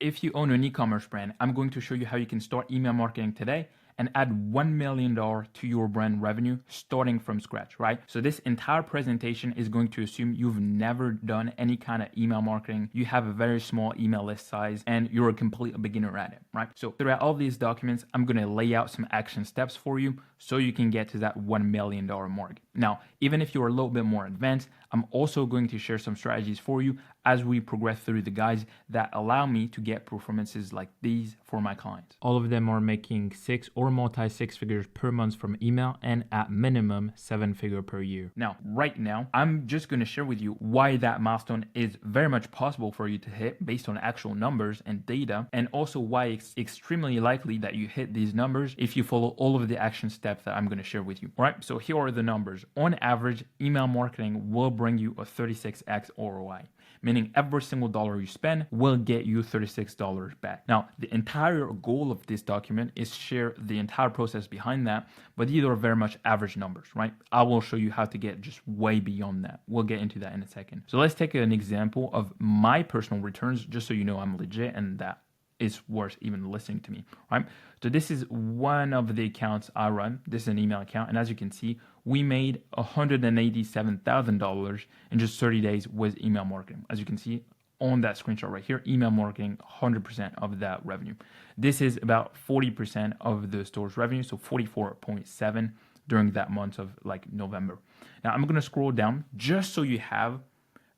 if you own an e-commerce brand, I'm going to show you how you can start email marketing today and add $1 million to your brand revenue starting from scratch, right? So this entire presentation is going to assume you've never done any kind of email marketing. You have a very small email list size and you're a complete beginner at it, right? So throughout all these documents, I'm going to lay out some action steps for you so you can get to that $1 million mark. Now, even if you're a little bit more advanced, I'm also going to share some strategies for you as we progress through the guides that allow me to get performances like these for my clients. All of them are making 6 or multi-6 figures per month from email and at minimum 7-figure per year. Now, right now, I'm just going to share with you why that milestone is very much possible for you to hit based on actual numbers and data, and also why it's extremely likely that you hit these numbers if you follow all of the action steps that I'm going to share with you. All right, so here are the numbers. On average, email marketing will bring you a 36x ROI. Meaning every single dollar you spend will get you $36 back. Now, the entire goal of this document is share the entire process behind that, but these are very much average numbers, right? I will show you how to get just way beyond that. We'll get into that in a second. So let's take an example of my personal returns, just so you know I'm legit and that is worth even listening to me, right? So this is one of the accounts I run. This is an email account. And as you can see, we made $187,000 in just 30 days with email marketing. As you can see on that screenshot right here, email marketing, 100% of that revenue. This is about 40% of the store's revenue. So 44.7 during that month of like November. Now I'm going to scroll down just so you have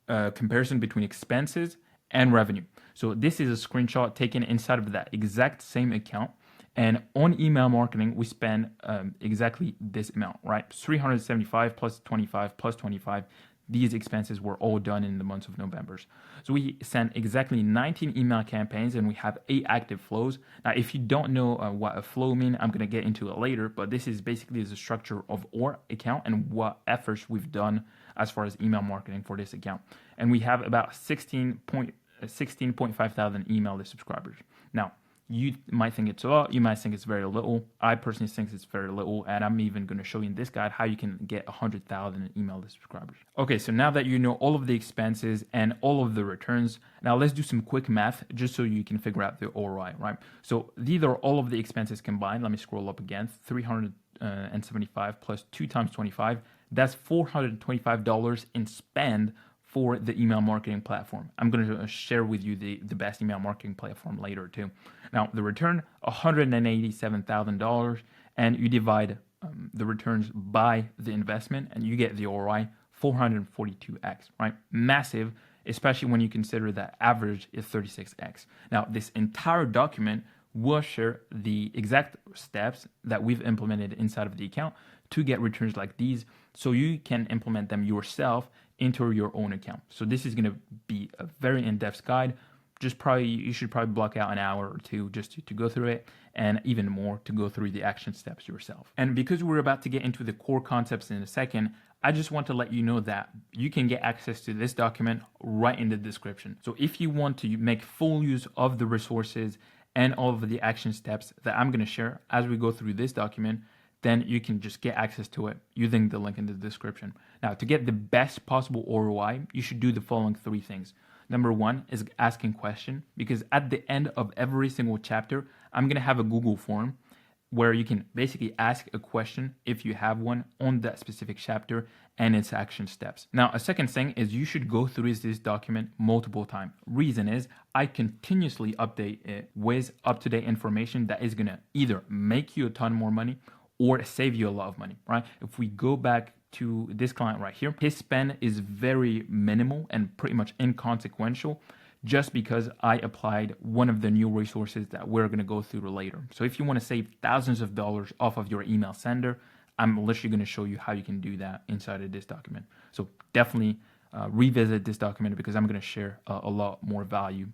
a comparison between expenses and revenue. So this is a screenshot taken inside of that exact same account. And on email marketing, we spend exactly this amount, right? 375 plus 25 plus 25. These expenses were all done in the month of November. So we sent exactly 19 email campaigns and we have 8 active flows. Now, if you don't know what a flow means, I'm going to get into it later, but this is basically the structure of our account and what efforts we've done as far as email marketing for this account. And we have about 16.5 thousand email list subscribers. Now, you might think it's a lot, you might think it's very little. I personally think it's very little, and I'm even going to show you in this guide how you can get 100,000 email list subscribers. Okay, so now that you know all of the expenses and all of the returns, now let's do some quick math just so you can figure out the ROI, right? So these are all of the expenses combined. Let me scroll up again. 375 plus 2 times 25. That's $425 in spend for the email marketing platform. I'm going to share with you the best email marketing platform later too. Now, the return, $187,000, and you divide the returns by the investment and you get the ROI 442x, right? Massive, especially when you consider that average is 36x. Now, this entire document will share the exact steps that we've implemented inside of the account to get returns like these so you can implement them yourself into your own account. So this is going to be a very in-depth guide. You should probably block out an hour or two just to go through it, and even more to go through the action steps yourself. And because we're about to get into the core concepts in a second, I just want to let you know that you can get access to this document right in the description. So if you want to make full use of the resources and all of the action steps that I'm going to share as we go through this document, then you can just get access to it using the link in the description. Now, to get the best possible ROI, you should do the following 3 things. Number 1 is asking question, because at the end of every single chapter, I'm going to have a Google form where you can basically ask a question if you have one on that specific chapter and its action steps. Now, a second thing is you should go through this document multiple times. Reason is I continuously update it with up-to-date information that is going to either make you a ton more money or save you a lot of money, right? If we go back to this client right here, his spend is very minimal and pretty much inconsequential just because I applied one of the new resources that we're going to go through later. So if you want to save thousands of dollars off of your email sender, I'm literally going to show you how you can do that inside of this document. So definitely revisit this document because I'm going to share a lot more value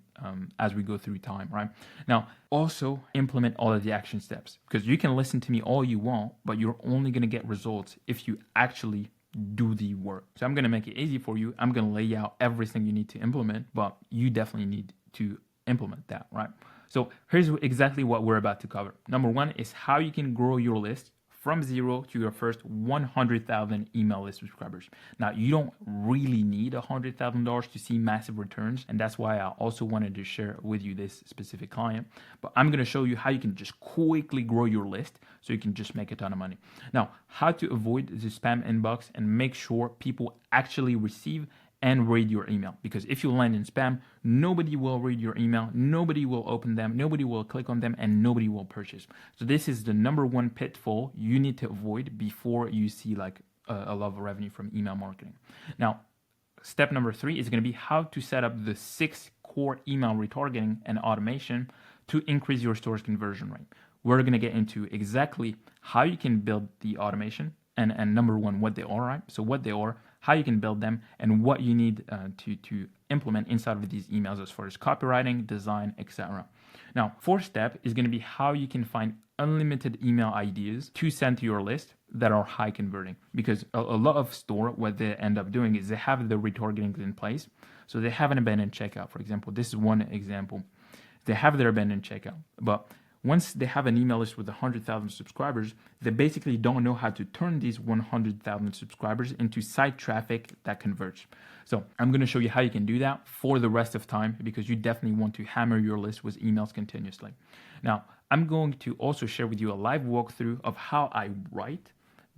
as we go through time, right? Now, also implement all of the action steps, because you can listen to me all you want, but you're only going to get results if you actually do the work. So I'm going to make it easy for you. I'm going to lay out everything you need to implement, but you definitely need to implement that, right? So here's exactly what we're about to cover. Number 1 is how you can grow your list from 0 to your first 100,000 email list subscribers. Now, you don't really need $100,000 to see massive returns, and that's why I also wanted to share with you this specific client. But I'm going to show you how you can just quickly grow your list so you can just make a ton of money. Now, how to avoid the spam inbox and make sure people actually receive and read your email. Because if you land in spam, nobody will read your email, nobody will open them, nobody will click on them, and nobody will purchase. So this is the number one pitfall you need to avoid before you see like a lot of revenue from email marketing. Now, step number 3 is going to be how to set up the 6 core email retargeting and automation to increase your store's conversion rate. We're going to get into exactly how you can build the automation and number 1, what they are, right? So what they are, how you can build them, and what you need to implement inside of these emails as far as copywriting, design, etc. Now, 4th step is going to be how you can find unlimited email ideas to send to your list that are high converting. Because a lot of store, what they end up doing is they have the retargeting in place. So they have an abandoned checkout, for example. This is one example. They have their abandoned checkout, but once they have an email list with 100,000 subscribers, they basically don't know how to turn these 100,000 subscribers into site traffic that converts. So I'm going to show you how you can do that for the rest of time, because you definitely want to hammer your list with emails continuously. Now, I'm going to also share with you a live walkthrough of how I write,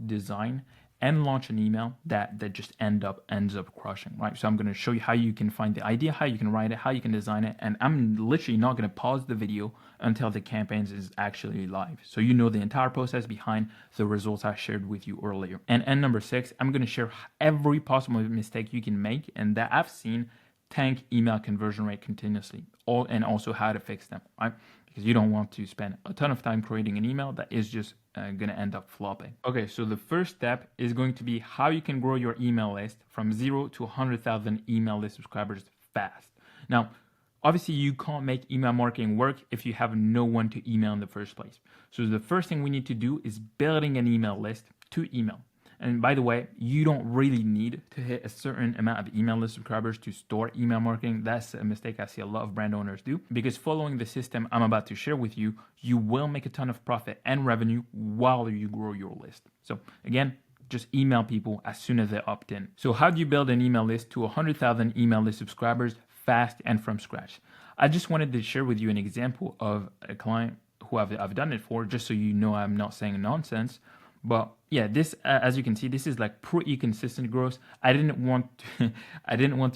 design, and launch an email that just ends up crushing, right? So I'm going to show you how you can find the idea, how you can write it, how you can design it, and I'm literally not going to pause the video until the campaigns is actually live. So you know the entire process behind the results I shared with you earlier. And number 6, I'm going to share every possible mistake you can make and that I've seen tank email conversion rate continuously, and also how to fix them, right? Because you don't want to spend a ton of time creating an email that is just going to end up flopping. Okay, so the first step is going to be how you can grow your email list from 0 to 100,000 email list subscribers fast. Now, obviously, you can't make email marketing work if you have no one to email in the first place. So the first thing we need to do is building an email list to email. And by the way, you don't really need to hit a certain amount of email list subscribers to start email marketing. That's a mistake I see a lot of brand owners do, because following the system I'm about to share with you, you will make a ton of profit and revenue while you grow your list. So again, just email people as soon as they opt in. So how do you build an email list to 100,000 email list subscribers fast and from scratch? I just wanted to share with you an example of a client who I've done it for, just so you know I'm not saying nonsense. But yeah, this, as you can see, this is like pretty consistent growth. I didn't want to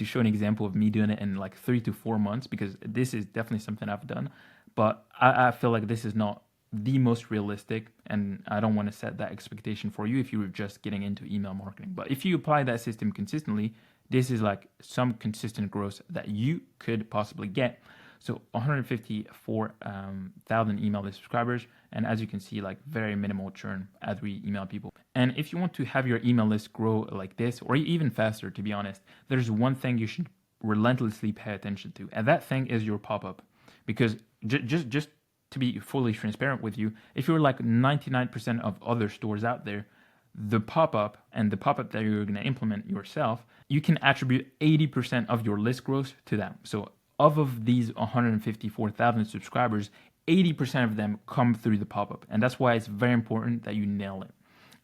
show an example of me doing it in like 3 to 4 months, because this is definitely something I've done. But I feel like this is not the most realistic, and I don't want to set that expectation for you if you were just getting into email marketing. But if you apply that system consistently, this is like some consistent growth that you could possibly get. So 154,000 email list subscribers. And as you can see, like very minimal churn as we email people. And if you want to have your email list grow like this, or even faster, to be honest, there's one thing you should relentlessly pay attention to. And that thing is your pop-up. Because just to be fully transparent with you, if you're like 99% of other stores out there, the pop-up that you're going to implement yourself, you can attribute 80% of your list growth to that. So of these 154,000 subscribers, 80% of them come through the pop-up. And that's why it's very important that you nail it.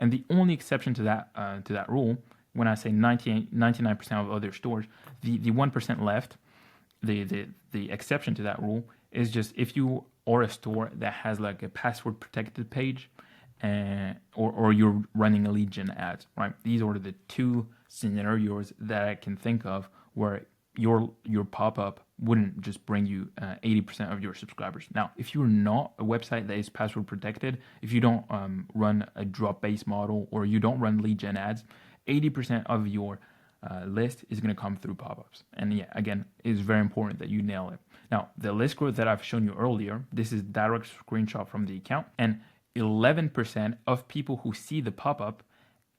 And the only exception to that rule, when I say 99% of other stores, the 1% left, the exception to that rule is just if you are a store that has like a password protected page, or you're running a lead gen ads, right? These are the 2 scenarios that I can think of where your pop-up wouldn't just bring you 80% of your subscribers. Now, if you're not a website that is password protected, if you don't run a drop-based model, or you don't run lead gen ads, 80% of your list is going to come through pop-ups. And yeah, again, it's very important that you nail it. Now, the list growth that I've shown you earlier, this is direct screenshot from the account, and 11% of people who see the pop-up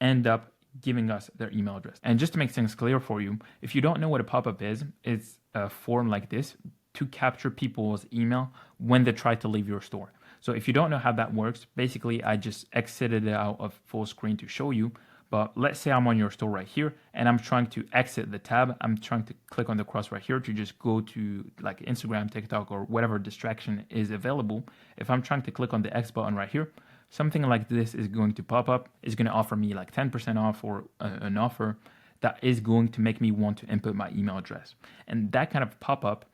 end up giving us their email address. And just to make things clear for you, if you don't know what a pop-up is, it's a form like this to capture people's email when they try to leave your store. So if you don't know how that works, basically I just exited it out of full screen to show you. But let's say I'm on your store right here and I'm trying to exit the tab. I'm trying to click on the cross right here to just go to like Instagram, TikTok, or whatever distraction is available. If I'm trying to click on the X button right here, something like this is going to pop up, is going to offer me like 10% off or an offer that is going to make me want to input my email address. And that kind of pop-up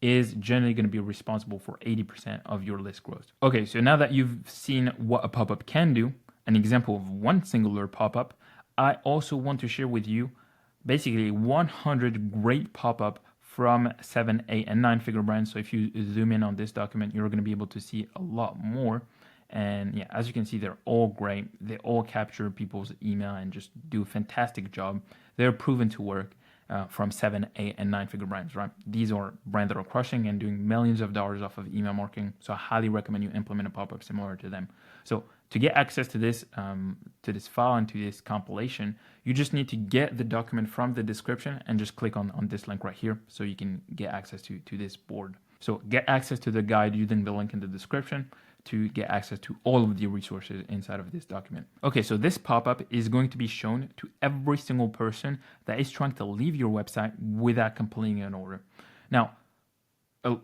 is generally going to be responsible for 80% of your list growth. Okay, so now that you've seen what a pop-up can do, an example of one singular pop-up, I also want to share with you basically 100 great pop-up from 7, 8, and 9-figure brands. So if you zoom in on this document, you're going to be able to see a lot more. And yeah, as you can see, they're all great. They all capture people's email and just do a fantastic job. They're proven to work from 7, 8, and 9-figure brands, right? These are brands that are crushing and doing millions of dollars off of email marketing. So I highly recommend you implement a pop-up similar to them. So to get access to this file and to this compilation, you just need to get the document from the description and just click on this link right here so you can get access to this board. So get access to the guide using the link in the description to get access to all of the resources inside of this document. Okay, so this pop-up is going to be shown to every single person that is trying to leave your website without completing an order. Now,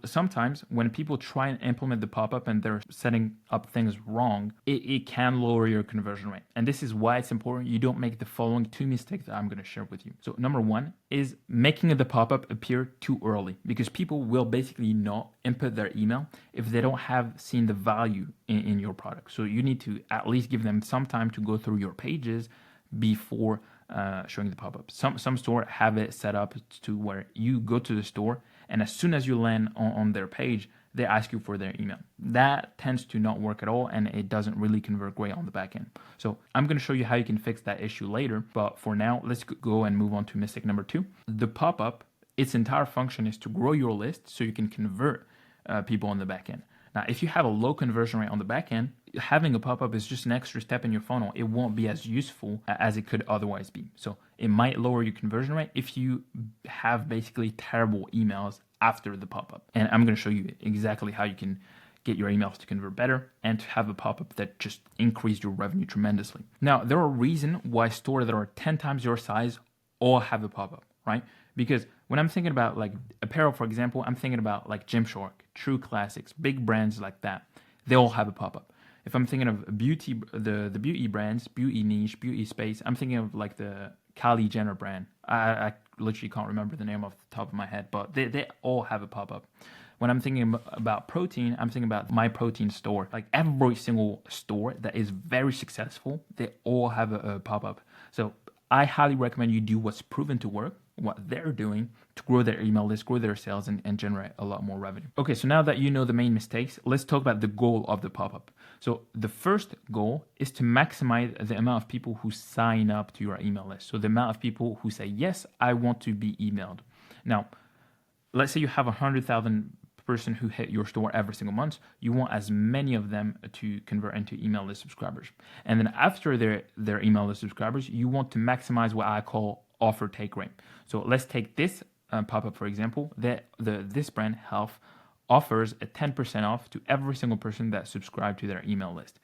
sometimes when people try and implement the pop-up and they're setting up things wrong, it can lower your conversion rate. And this is why it's important you don't make the following 2 mistakes that I'm going to share with you. So number 1 is making the pop-up appear too early, because people will basically not input their email if they don't have seen the value in your product. So you need to at least give them some time to go through your pages before showing the pop-up. Some store have it set up to where you go to the store and as soon as you land on their page, they ask you for their email. That tends to not work at all, and it doesn't really convert great on the back end. So I'm going to show you how you can fix that issue later, but for now, let's go and move on to mistake number 2. The pop-up, its entire function is to grow your list so you can convert people on the back end. Now, if you have a low conversion rate on the back end, having a pop-up is just an extra step in your funnel. It won't be as useful as it could otherwise be. So it might lower your conversion rate if you have basically terrible emails after the pop-up. And I'm going to show you exactly how you can get your emails to convert better and to have a pop-up that just increase your revenue tremendously. Now, there are reasons why stores that are 10 times your size all have a pop-up, right? Because when I'm thinking about like apparel, for example, I'm thinking about like Gymshark, True Classics, big brands like that. They all have a pop-up. If I'm thinking of beauty, the beauty brands, Beauty Niche, Beauty Space, I'm thinking of like the Kylie Jenner brand. I literally can't remember the name off the top of my head, but they all have a pop-up. When I'm thinking about protein, I'm thinking about My Protein store. Like every single store that is very successful, they all have a pop-up. So I highly recommend you do what's proven to work, what they're doing to grow their email list, grow their sales, and generate a lot more revenue. Okay, so now that you know the main mistakes, let's talk about the goal of the pop-up. So the first goal is to maximize the amount of people who sign up to your email list. So the amount of people who say, yes, I want to be emailed. Now, let's say you have 100,000 person who hit your store every single month. You want as many of them to convert into email list subscribers. And then after their email list subscribers, you want to maximize what I call offer take rate. So let's take this pop-up, for example. This brand, Health, offers a 10% off to every single person that subscribed to their email list.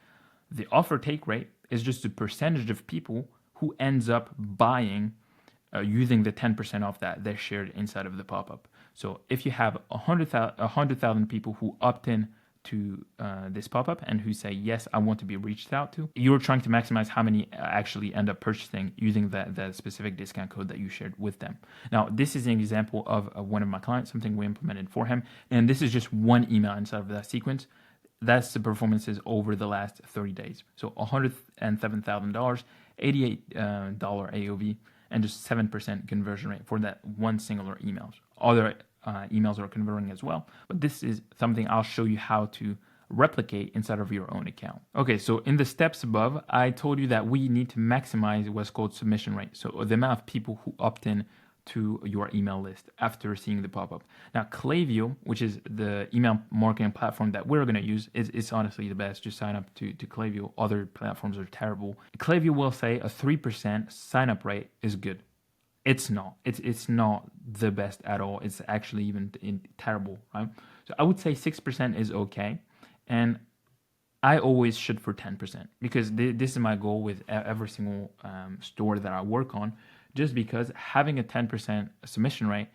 The offer take rate is just the percentage of people who ends up buying using the 10% off that they shared inside of the pop-up. So if you have 100,000 people who opt in to this pop-up and who say, yes, I want to be reached out to, you're trying to maximize how many actually end up purchasing using the specific discount code that you shared with them. Now, this is an example of one of my clients, something we implemented for him. And this is just one email inside of that sequence. That's the performances over the last 30 days. So $107,000, $88 AOV, and just 7% conversion rate for that one singular email. Other emails are converting as well, but this is something I'll show you how to replicate inside of your own account. Okay, so in the steps above, I told you that we need to maximize what's called submission rate. So the amount of people who opt in to your email list after seeing the pop-up. Now, Klaviyo, which is the email marketing platform that we're going to use, is honestly the best. Just sign up to Klaviyo. Other platforms are terrible. Klaviyo will say a 3% sign-up rate is good. It's not. It's not the best at all. It's actually even terrible, right? So I would say 6% is okay. And I always shoot for 10% because this is my goal with every single store that I work on. Just because having a 10% submission rate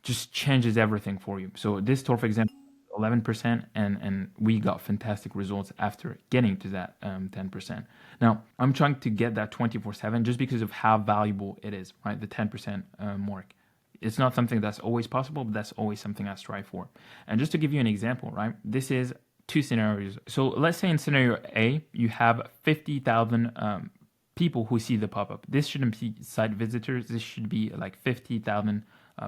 just changes everything for you. So this store, for example, 11%, and we got fantastic results after getting to that 10%. Now, I'm trying to get that 24/7 just because of how valuable it is, right? The 10% mark. It's not something that's always possible, but that's always something I strive for. And just to give you an example, right? This is two scenarios. So let's say in scenario A, you have 50,000 people who see the pop-up. This shouldn't be site visitors. This should be like 50,000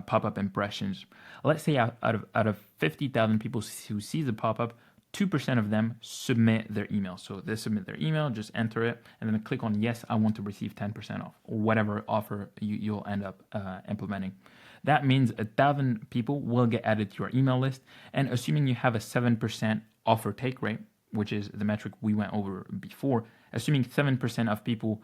pop-up impressions. Let's say out of 50,000 people who see the pop-up, 2% of them submit their email. So they submit their email, just enter it, and then click on yes, I want to receive 10% off, or whatever offer you'll end up implementing. That means 1,000 people will get added to your email list, and assuming you have a 7% offer take rate, which is the metric we went over before, assuming 7% of people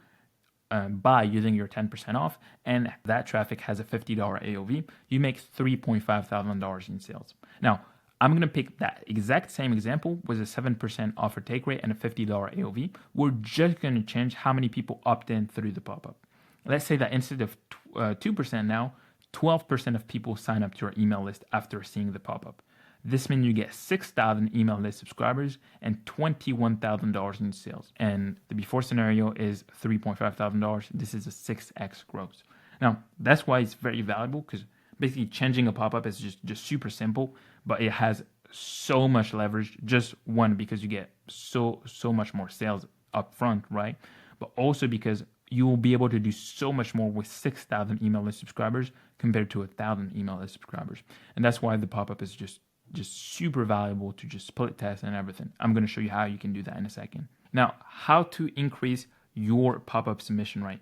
buy using your 10% off, and that traffic has a $50 AOV, you make $3,500 in sales. Now, I'm going to pick that exact same example with a 7% offer take rate and a $50 AOV. We're just going to change how many people opt in through the pop-up. Let's say that instead of 2% now, 12% of people sign up to your email list after seeing the pop-up. This means you get 6,000 email list subscribers and $21,000 in sales. And the before scenario is $3,500. This is a 6x growth. Now, that's why it's very valuable, because basically changing a pop-up is just super simple, but it has so much leverage. Just one, because you get so much more sales up front, right? But also because you will be able to do so much more with 6,000 email list subscribers compared to 1,000 email list subscribers. And that's why the pop-up is just super valuable to just split test and everything. I'm going to show you how you can do that in a second. Now, how to increase your pop-up submission rate.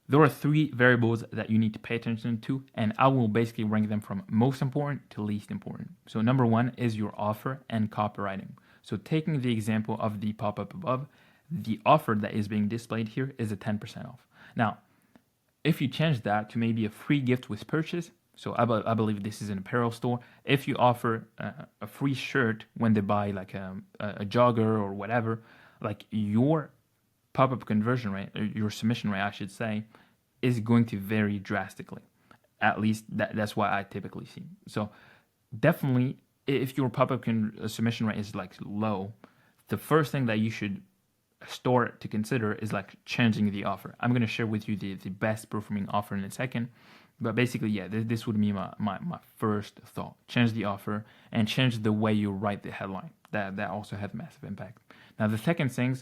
There are 3 variables that you need to pay attention to, and I will basically rank them from most important to least important. So number 1 is your offer and copywriting. So taking the example of the pop-up above, the offer that is being displayed here is a 10% off. Now, if you change that to maybe a free gift with purchase, so I believe this is an apparel store. If you offer a free shirt when they buy like a jogger or whatever, like your pop-up conversion rate, or your submission rate, I should say, is going to vary drastically. At least that's what I typically see. So definitely, if your pop-up submission rate is like low, the first thing that you should start to consider is like changing the offer. I'm going to share with you the best performing offer in a second. But basically, yeah, this would be my first thought. Change the offer and change the way you write the headline. That also has massive impact. Now, the second thing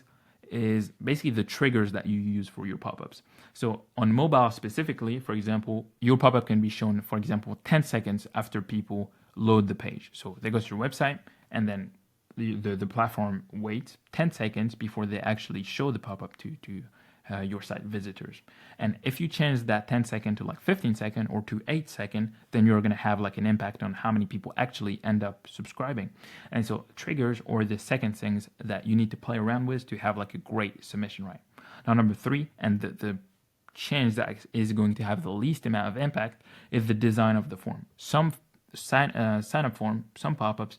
is basically the triggers that you use for your pop-ups. So on mobile specifically, for example, your pop-up can be shown, for example, 10 seconds after people load the page. So they go to your website, and then the platform waits 10 seconds before they actually show the pop-up to your site visitors. And if you change that 10 second to like 15 second or to 8 second, then you're going to have like an impact on how many people actually end up subscribing. And so triggers are the second things that you need to play around with to have like a great submission rate. Now, number 3, and the change that is going to have the least amount of impact, is the design of the form. Some sign up form, some pop-ups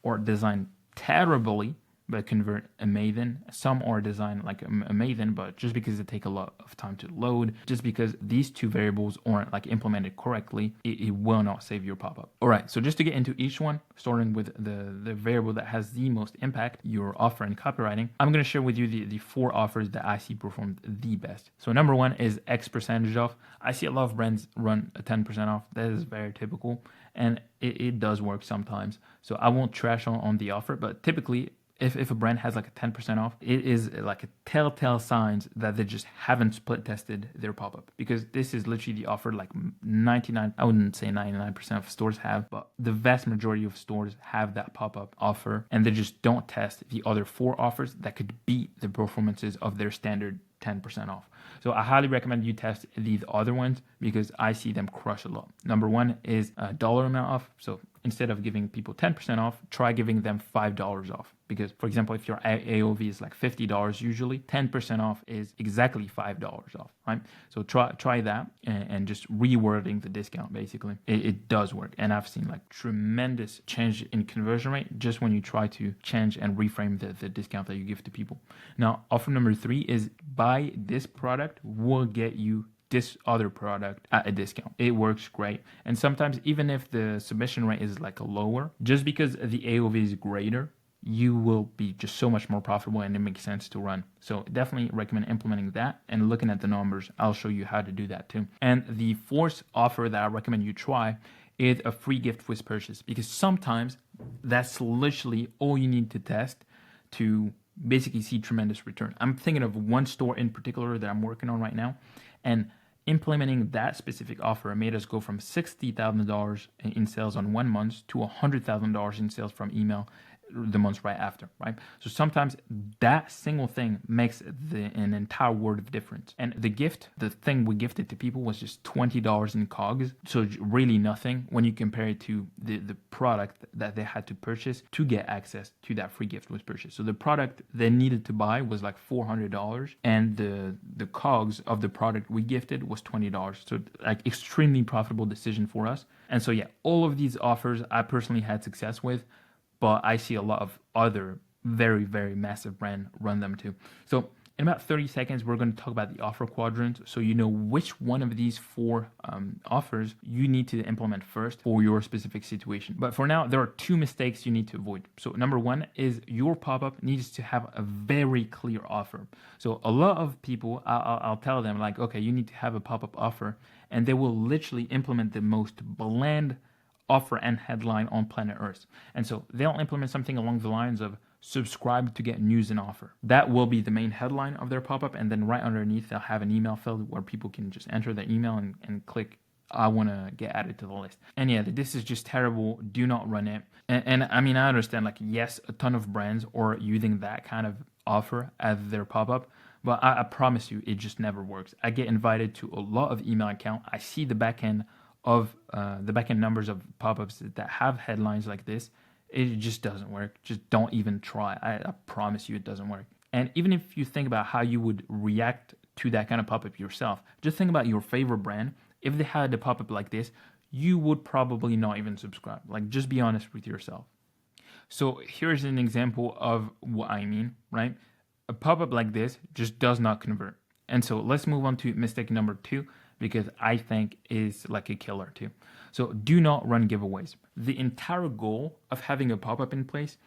are designed terribly but convert amazing. Some are designed like amazing, but just because it take a lot of time to load, just because these 2 variables aren't like implemented correctly, it will not save your pop-up. All right, so just to get into each one, starting with the variable that has the most impact, your offer and copywriting, I'm going to share with you the 4 offers that I see performed the best. So number 1 is X% off. I see a lot of brands run a 10% off. That is very typical, and it does work sometimes. So I won't trash on the offer, but typically, if a brand has like a 10% off, it is like a telltale signs that they just haven't split tested their pop-up, because this is literally the offer like 99, I wouldn't say 99% of stores have, but the vast majority of stores have that pop-up offer, and they just don't test the other 4 offers that could beat the performances of their standard 10% off. So I highly recommend you test these other ones, because I see them crush a lot. Number 1 is a dollar amount off. So instead of giving people 10% off, try giving them $5 off. Because, for example, if your AOV is like $50 usually, 10% off is exactly $5 off, right? So try that and just rewording the discount, basically. It does work. And I've seen like tremendous change in conversion rate just when you try to change and reframe the discount that you give to people. Now, offer number 3 is buy this product will get you this other product at a discount. It works great. And sometimes even if the submission rate is like lower, just because the AOV is greater, you will be just so much more profitable and it makes sense to run. So definitely recommend implementing that and looking at the numbers. I'll show you how to do that too. And the fourth offer that I recommend you try is a free gift with purchase, because sometimes that's literally all you need to test to basically see tremendous return. I'm thinking of one store in particular that I'm working on right now, and implementing that specific offer made us go from $60,000 in sales on 1 month to $100,000 in sales from email the months right after, right? So sometimes that single thing makes an entire world of difference. And the gift, the thing we gifted to people was just $20 in COGS. So really nothing when you compare it to the product that they had to purchase to get access to that free gift was purchased. So the product they needed to buy was like $400, and the COGS of the product we gifted was $20. So like extremely profitable decision for us. And so yeah, all of these offers I personally had success with, but I see a lot of other very, very massive brands run them too. So in about 30 seconds, we're going to talk about the offer quadrant, so you know which one of these four offers you need to implement first for your specific situation. But for now, there are two mistakes you need to avoid. So number one is your pop-up needs to have a very clear offer. So a lot of people, I'll tell them like, okay, you need to have a pop-up offer, and they will literally implement the most bland offer and headline on planet Earth. And so they'll implement something along the lines of subscribe to get news and offer. That will be the main headline of their pop-up, and then right underneath they'll have an email field where people can just enter their email and click I want to get added to the list. And yeah, this is just terrible. Do not run it. And I mean, I understand, like, yes, a ton of brands are using that kind of offer as their pop-up, but I promise you it just never works. I get invited to a lot of email accounts. I see the backend of the backend numbers of pop-ups that have headlines like this. It just doesn't work. Just don't even try. I promise you it doesn't work. And even if you think about how you would react to that kind of pop-up yourself, just think about your favorite brand. If they had a pop-up like this, you would probably not even subscribe. Like, just be honest with yourself. So here's an example of what I mean, right? A pop-up like this just does not convert. And so let's move on to mistake number 2, because I think is like a killer too. So do not run giveaways. The entire goal of having a pop-up in place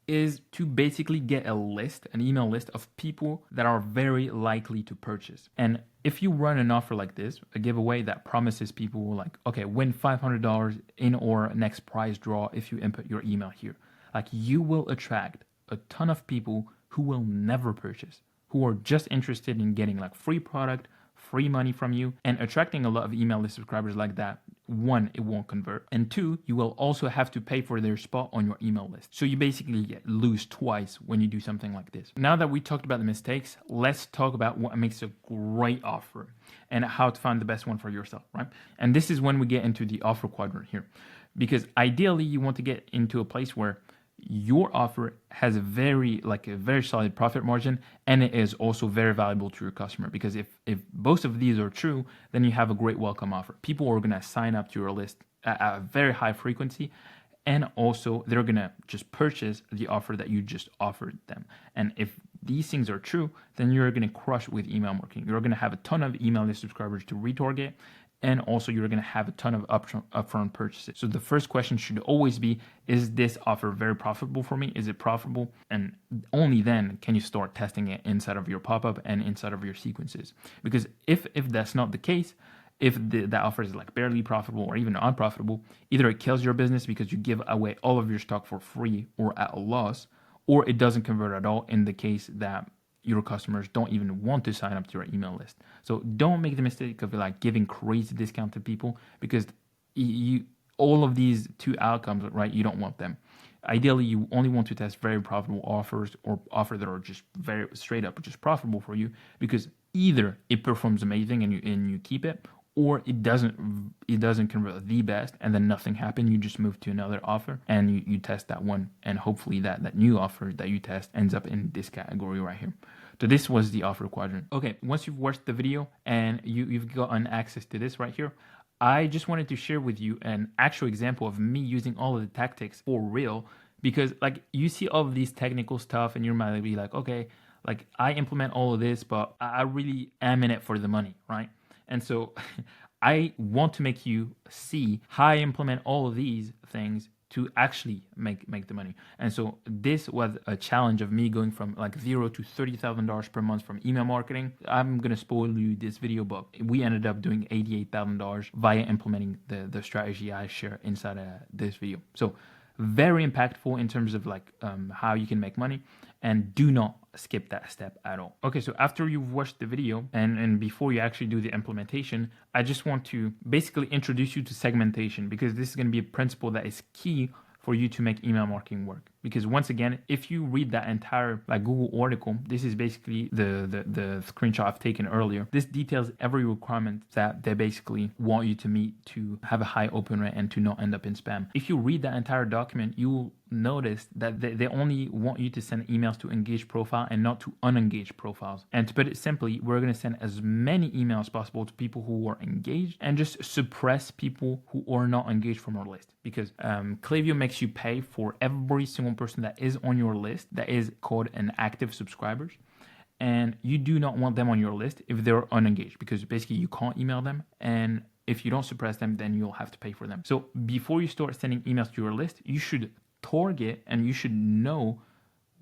is to basically get a list, an email list of people that are very likely to purchase. And if you run an offer like this, a giveaway that promises people like, okay, win $500 in our next prize draw if you input your email here, like, you will attract a ton of people who will never purchase, who are just interested in getting like free product, free money from you. And attracting a lot of email list subscribers like that, 1, it won't convert, and 2, you will also have to pay for their spot on your email list. So you basically lose twice when you do something like this. Now that we talked about the mistakes, let's talk about what makes a great offer and how to find the best one for yourself, right? And this is when we get into the offer quadrant here, because ideally you want to get into a place where your offer has a very solid profit margin, and it is also very valuable to your customer. Because if both of these are true, then you have a great welcome offer. People are going to sign up to your list at a very high frequency, and also they're going to just purchase the offer that you just offered them. And if these things are true, then you're going to crush with email marketing. You're going to have a ton of email list subscribers to retarget, and also you're going to have a ton of upfront purchases. So the first question should always be, is this offer very profitable for me? Is it profitable? And only then can you start testing it inside of your pop-up and inside of your sequences. Because if that's not the case, if that offer is like barely profitable or even unprofitable, either it kills your business because you give away all of your stock for free or at a loss, or it doesn't convert at all in the case that your customers don't even want to sign up to your email list. So don't make the mistake of like giving crazy discount to people, because all of these two outcomes, right, you don't want them. Ideally, you only want to test very profitable offers, or offers that are just very straight up just profitable for you, because either it performs amazing and you keep it, or it doesn't convert the best, and then nothing happened. You just move to another offer and you test that one, and hopefully that new offer that you test ends up in this category right here. So this was the offer quadrant. Okay, once you've watched the video and you've gotten access to this right here, I just wanted to share with you an actual example of me using all of the tactics for real, because like you see all of these technical stuff and you might be like, okay, like I implement all of this, but I really am in it for the money, right? And so I want to make you see how I implement all of these things to actually make the money. And so this was a challenge of me going from like $0 to $30,000 per month from email marketing. I'm gonna spoil you this video, but we ended up doing $88,000 via implementing the strategy I share inside this video. So very impactful in terms of like how you can make money, and do not skip that step at all. Okay, so after you've watched the video and before you actually do the implementation, I just want to basically introduce you to segmentation, because this is going to be a principle that is key for you to make email marketing work. Because once again, if you read that entire like Google article, this is basically the screenshot I've taken earlier. This details every requirement that they basically want you to meet to have a high open rate and to not end up in spam. If you read that entire document, you will notice that they only want you to send emails to engaged profile and not to unengaged profiles. And to put it simply, we're going to send as many emails as possible to people who are engaged and just suppress people who are not engaged from our list. Because Klaviyo makes you pay for every single person that is on your list that is called an active subscribers, and you do not want them on your list if they're unengaged, because basically you can't email them, and if you don't suppress them, then you'll have to pay for them. So before you start sending emails to your list, you should target and you should know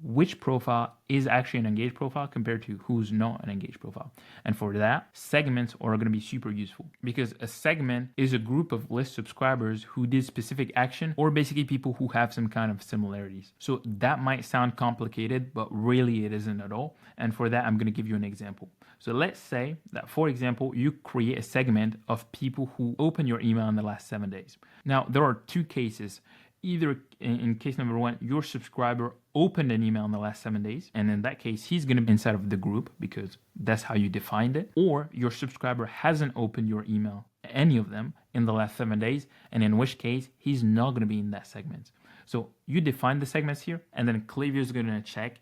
which profile is actually an engaged profile compared to who's not an engaged profile. And for that, segments are going to be super useful, because a segment is a group of list subscribers who did specific action, or basically people who have some kind of similarities. So that might sound complicated, but really it isn't at all. And for that, I'm going to give you an example. So let's say that, for example, you create a segment of people who open your email in the last 7 days. Now, there are two cases. Either in case number one, your subscriber opened an email in the last 7 days, and in that case, he's going to be inside of the group because that's how you defined it. Or your subscriber hasn't opened your email, any of them, in the last 7 days, and in which case, he's not going to be in that segment. So you define the segments here, and then Klaviyo is going to check,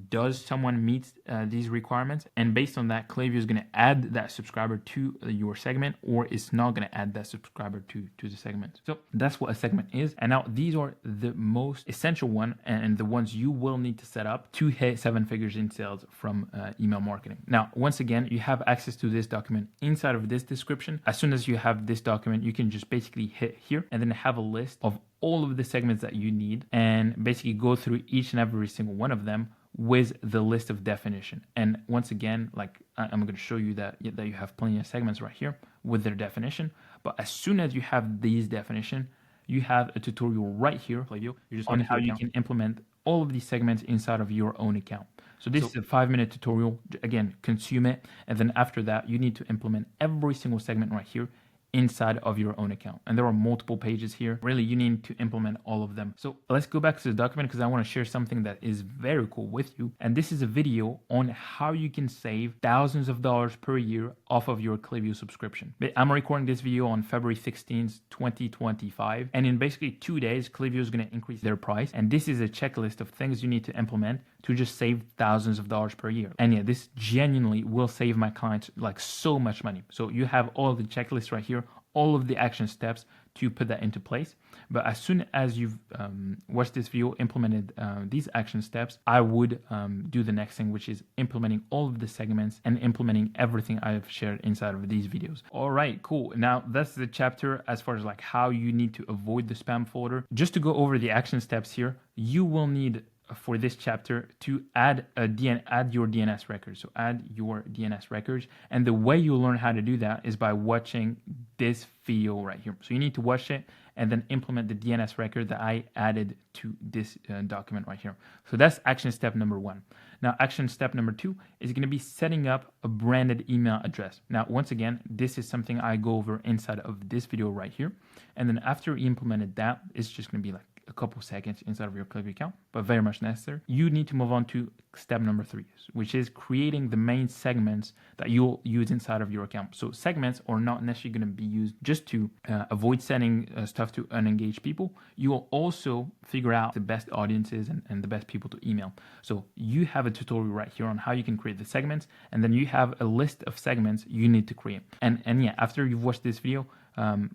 does someone meet these requirements? And based on that, Klaviyo is going to add that subscriber to your segment, or it's not going to add that subscriber to the segment. So that's what a segment is. And now these are the most essential one and the ones you will need to set up to hit 7 figures in sales from email marketing. Now, once again, you have access to this document inside of this description. As soon as you have this document, you can just basically hit here and then have a list of all of the segments that you need and basically go through each and every single one of them with the list of definition. And once again, like I'm going to show you that you have plenty of segments right here with their definition. But as soon as you have these definition, you have a tutorial right here on how you can implement all of these segments inside of your own account. So this is a 5-minute tutorial. Again, consume it. And then after that, you need to implement every single segment right here inside of your own account. And there are multiple pages here. Really, you need to implement all of them. So let's go back to the document because I want to share something that is very cool with you. And this is a video on how you can save thousands of dollars per year off of your Klaviyo subscription. I'm recording this video on February 16th, 2025. And in basically 2 days, Klaviyo is going to increase their price. And this is a checklist of things you need to implement to just save thousands of dollars per year. And yeah, this genuinely will save my clients like so much money. So you have all the checklists right here, all of the action steps to put that into place. But as soon as you've watched this video, implemented these action steps, I would do the next thing, which is implementing all of the segments and implementing everything I've shared inside of these videos. All right, cool. Now that's the chapter as far as like how you need to avoid the spam folder. Just to go over the action steps here, you will need for this chapter to add your DNS records. So add your DNS records. And the way you'll learn how to do that is by watching this video right here. So you need to watch it and then implement the DNS record that I added to this document right here. So that's action step number 1. Now, action step number 2 is going to be setting up a branded email address. Now, once again, this is something I go over inside of this video right here. And then after you implemented that, it's just going to be like a couple seconds inside of your Klaviyo account, but very much necessary. You need to move on to step number 3, which is creating the main segments that you'll use inside of your account. So segments are not necessarily going to be used just to avoid sending stuff to unengaged people. You will also figure out the best audiences and the best people to email. So you have a tutorial right here on how you can create the segments, and then you have a list of segments you need to create. And yeah, after you've watched this video,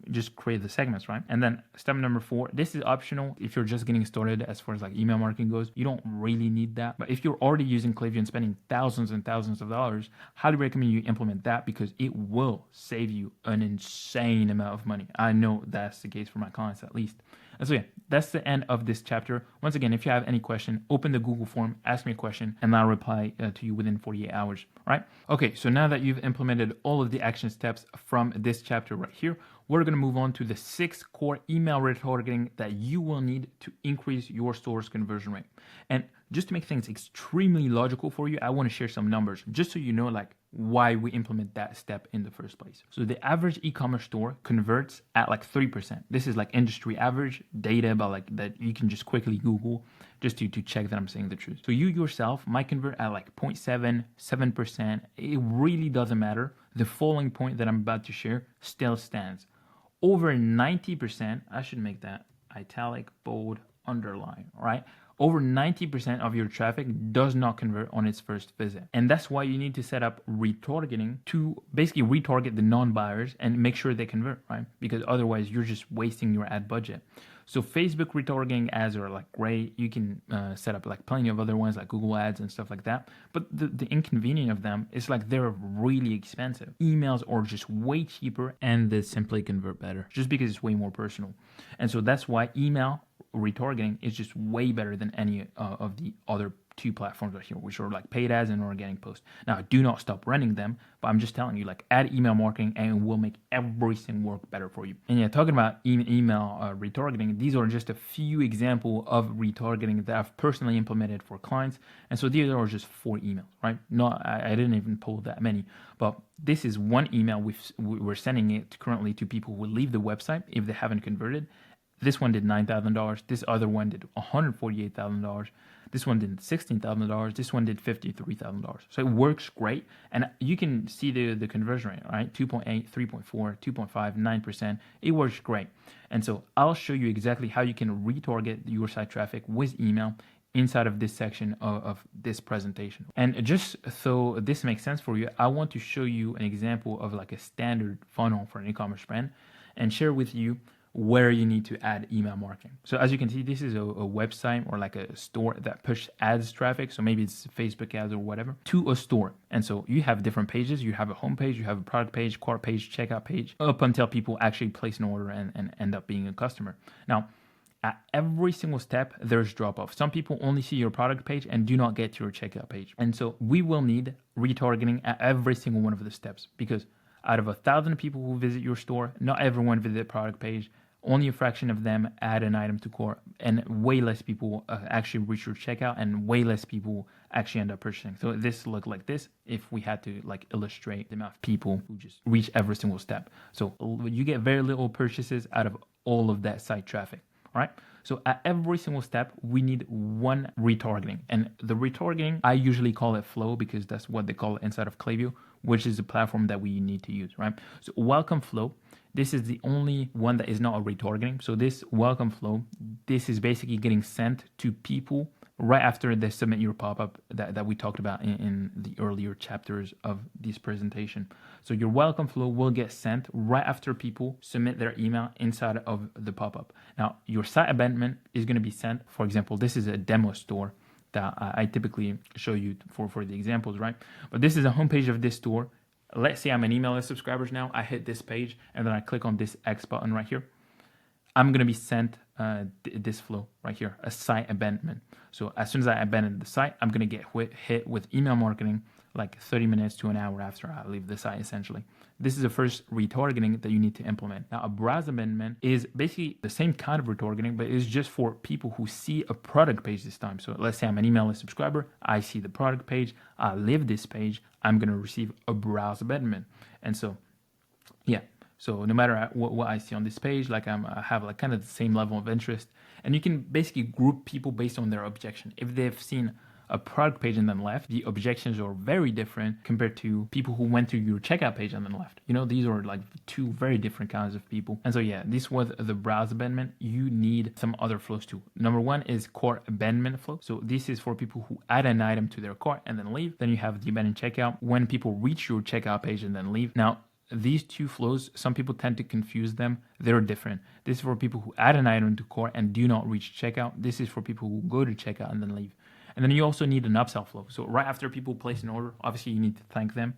just create the segments, right? And then step number 4, this is optional if you're just getting started as far as like email marketing goes. You don't really need that. But if you're already using Klaviyo and spending thousands and thousands of dollars, highly recommend you implement that because it will save you an insane amount of money. I know that's the case for my clients at least. And so yeah, that's the end of this chapter. Once again, if you have any question, open the Google form, ask me a question, and I'll reply to you within 48 hours, right? Okay, so now that you've implemented all of the action steps from this chapter right here, we're going to move on to the 6 core email retargeting that you will need to increase your store's conversion rate. And just to make things extremely logical for you, I want to share some numbers just so you know like why we implement that step in the first place. So the average e-commerce store converts at like 3%. This is like industry average data, but like that you can just quickly Google just to check that I'm saying the truth. So you yourself might convert at like 0.7, 7%. It really doesn't matter. The following point that I'm about to share still stands. Over 90%, I should make that italic, bold, underline, right? Over 90% of your traffic does not convert on its first visit. And that's why you need to set up retargeting to basically retarget the non-buyers and make sure they convert, right? Because otherwise you're just wasting your ad budget. So Facebook retargeting ads are like great. You can set up like plenty of other ones like Google ads and stuff like that. But the inconvenience of them is like they're really expensive. Emails are just way cheaper and they simply convert better just because it's way more personal. And so that's why email retargeting is just way better than any of the other 2 platforms right here, which are like paid ads and organic posts. Now, do not stop running them, but I'm just telling you, like, add email marketing and it will make everything work better for you. And yeah, talking about email retargeting, these are just a few examples of retargeting that I've personally implemented for clients. And so these are just 4 emails, right? I didn't even pull that many, but this is one email we're sending it currently to people who leave the website if they haven't converted. This one did $9,000. This other one did $148,000. This one did $16,000. This one did $53,000. So it works great. And you can see the conversion rate, right? 2.8, 3.4, 2.5, 9%. It works great. And so I'll show you exactly how you can retarget your site traffic with email inside of this section of this presentation. And just so this makes sense for you, I want to show you an example of like a standard funnel for an e-commerce brand and share with you where you need to add email marketing. So as you can see, this is a website or like a store that pushes ads traffic. So maybe it's Facebook ads or whatever to a store. And so you have different pages. You have a home page, you have a product page, cart page, checkout page, up until people actually place an order and end up being a customer. Now, at every single step, there's drop off. Some people only see your product page and do not get to your checkout page. And so we will need retargeting at every single one of the steps because out of 1,000 people who visit your store, not everyone visit the product page. Only a fraction of them add an item to cart, and way less people actually reach your checkout, and way less people actually end up purchasing. So this look like this if we had to like illustrate the amount of people who just reach every single step. So you get very little purchases out of all of that site traffic. All right. So at every single step, we need one retargeting. And the retargeting, I usually call it flow because that's what they call it inside of Klaviyo, which is the platform that we need to use, right? So welcome flow, this is the only one that is not a retargeting. So this welcome flow, this is basically getting sent to people right after they submit your pop-up that we talked about in the earlier chapters of this presentation. So your welcome flow will get sent right after people submit their email inside of the pop-up. Now, your site abandonment is going to be sent. For example, this is a demo store that I typically show you for the examples, right? But this is a homepage of this store. Let's say I'm an email list subscribers now. I hit this page and then I click on this X button right here. I'm going to be sent this flow right here, a site abandonment. So as soon as I abandon the site, I'm going to get hit with email marketing like 30 minutes to an hour after I leave the site, essentially. This is the first retargeting that you need to implement. Now, a browse abandonment is basically the same kind of retargeting, but it's just for people who see a product page this time. So let's say I'm an email list subscriber. I see the product page. I leave this page. I'm going to receive a browse abandonment. And so, yeah. So no matter what I see on this page, like I have like kind of the same level of interest, and you can basically group people based on their objection. If they've seen a product page and then left, the objections are very different compared to people who went to your checkout page and then left. You know, these are like two very different kinds of people. And so yeah, this was the browse abandonment. You need some other flows too. Number one is cart abandonment flow. So this is for people who add an item to their cart and then leave. Then you have the abandoned checkout when people reach your checkout page and then leave. Now, these two flows, some people tend to confuse them. They're different. This is for people who add an item to cart and do not reach checkout. This is for people who go to checkout and then leave. And then you also need an upsell flow. So right after people place an order, obviously you need to thank them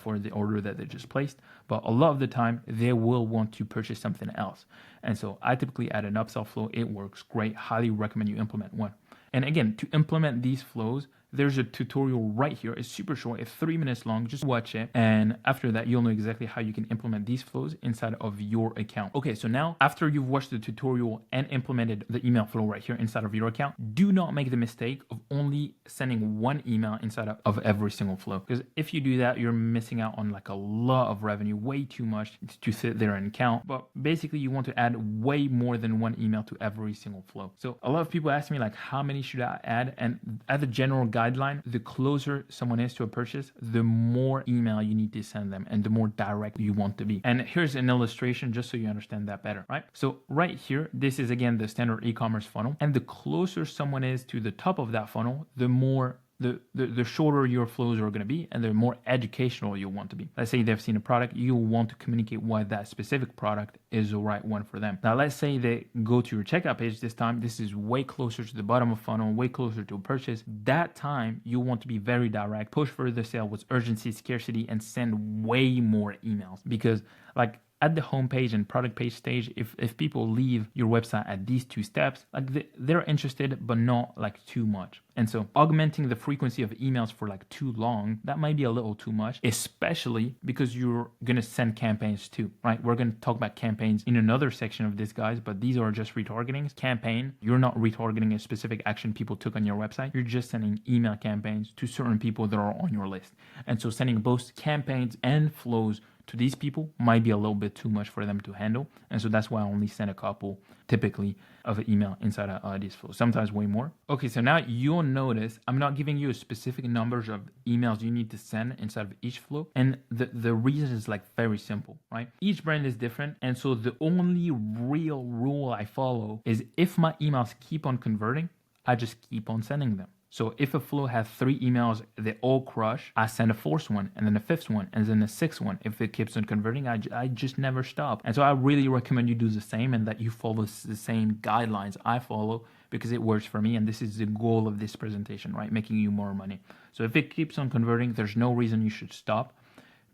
for the order that they just placed. But a lot of the time, they will want to purchase something else. And so I typically add an upsell flow. It works great. Highly recommend you implement one. And again, to implement these flows, there's a tutorial right here. It's super short. It's 3 minutes long. Just watch it. And after that, you'll know exactly how you can implement these flows inside of your account. Okay, so now after you've watched the tutorial and implemented the email flow right here inside of your account, do not make the mistake of only sending one email inside of every single flow. Because if you do that, you're missing out on like a lot of revenue, way too much to sit there and count. But basically, you want to add way more than one email to every single flow. So a lot of people ask me like, how many should I add? And as a general guideline, the closer someone is to a purchase, the more email you need to send them and the more direct you want to be. And here's an illustration just so you understand that better, right? So right here, this is again the standard e-commerce funnel. And the closer someone is to the top of that funnel, the more the shorter your flows are going to be and the more educational you want to be. Let's say they've seen a product, you'll want to communicate why that specific product is the right one for them. Now, let's say they go to your checkout page this time. This is way closer to the bottom of funnel, way closer to a purchase. That time, you want to be very direct, push for the sale with urgency, scarcity, and send way more emails because like at the homepage and product page stage, if people leave your website at these two steps, like they're interested, but not like too much. And so augmenting the frequency of emails for like too long, that might be a little too much, especially because you're going to send campaigns too, right? We're going to talk about campaigns in another section of this, guys, but these are just retargetings. Campaign, you're not retargeting a specific action people took on your website. You're just sending email campaigns to certain people that are on your list. And so sending both campaigns and flows to these people might be a little bit too much for them to handle. And so that's why I only send a couple typically of an email inside of these flows, sometimes way more. Okay, so now you'll notice I'm not giving you a specific numbers of emails you need to send inside of each flow. And the reason is like very simple, right? Each brand is different. And so the only real rule I follow is if my emails keep on converting, I just keep on sending them. So if a flow has 3 emails, they all crush, I send a 4th one and then a 5th one and then a 6th one. If it keeps on converting, I just never stop. And so I really recommend you do the same and that you follow the same guidelines I follow because it works for me. And this is the goal of this presentation, right? Making you more money. So if it keeps on converting, there's no reason you should stop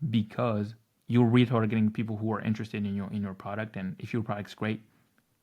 because you're retargeting people who are interested in your product. And if your product's great,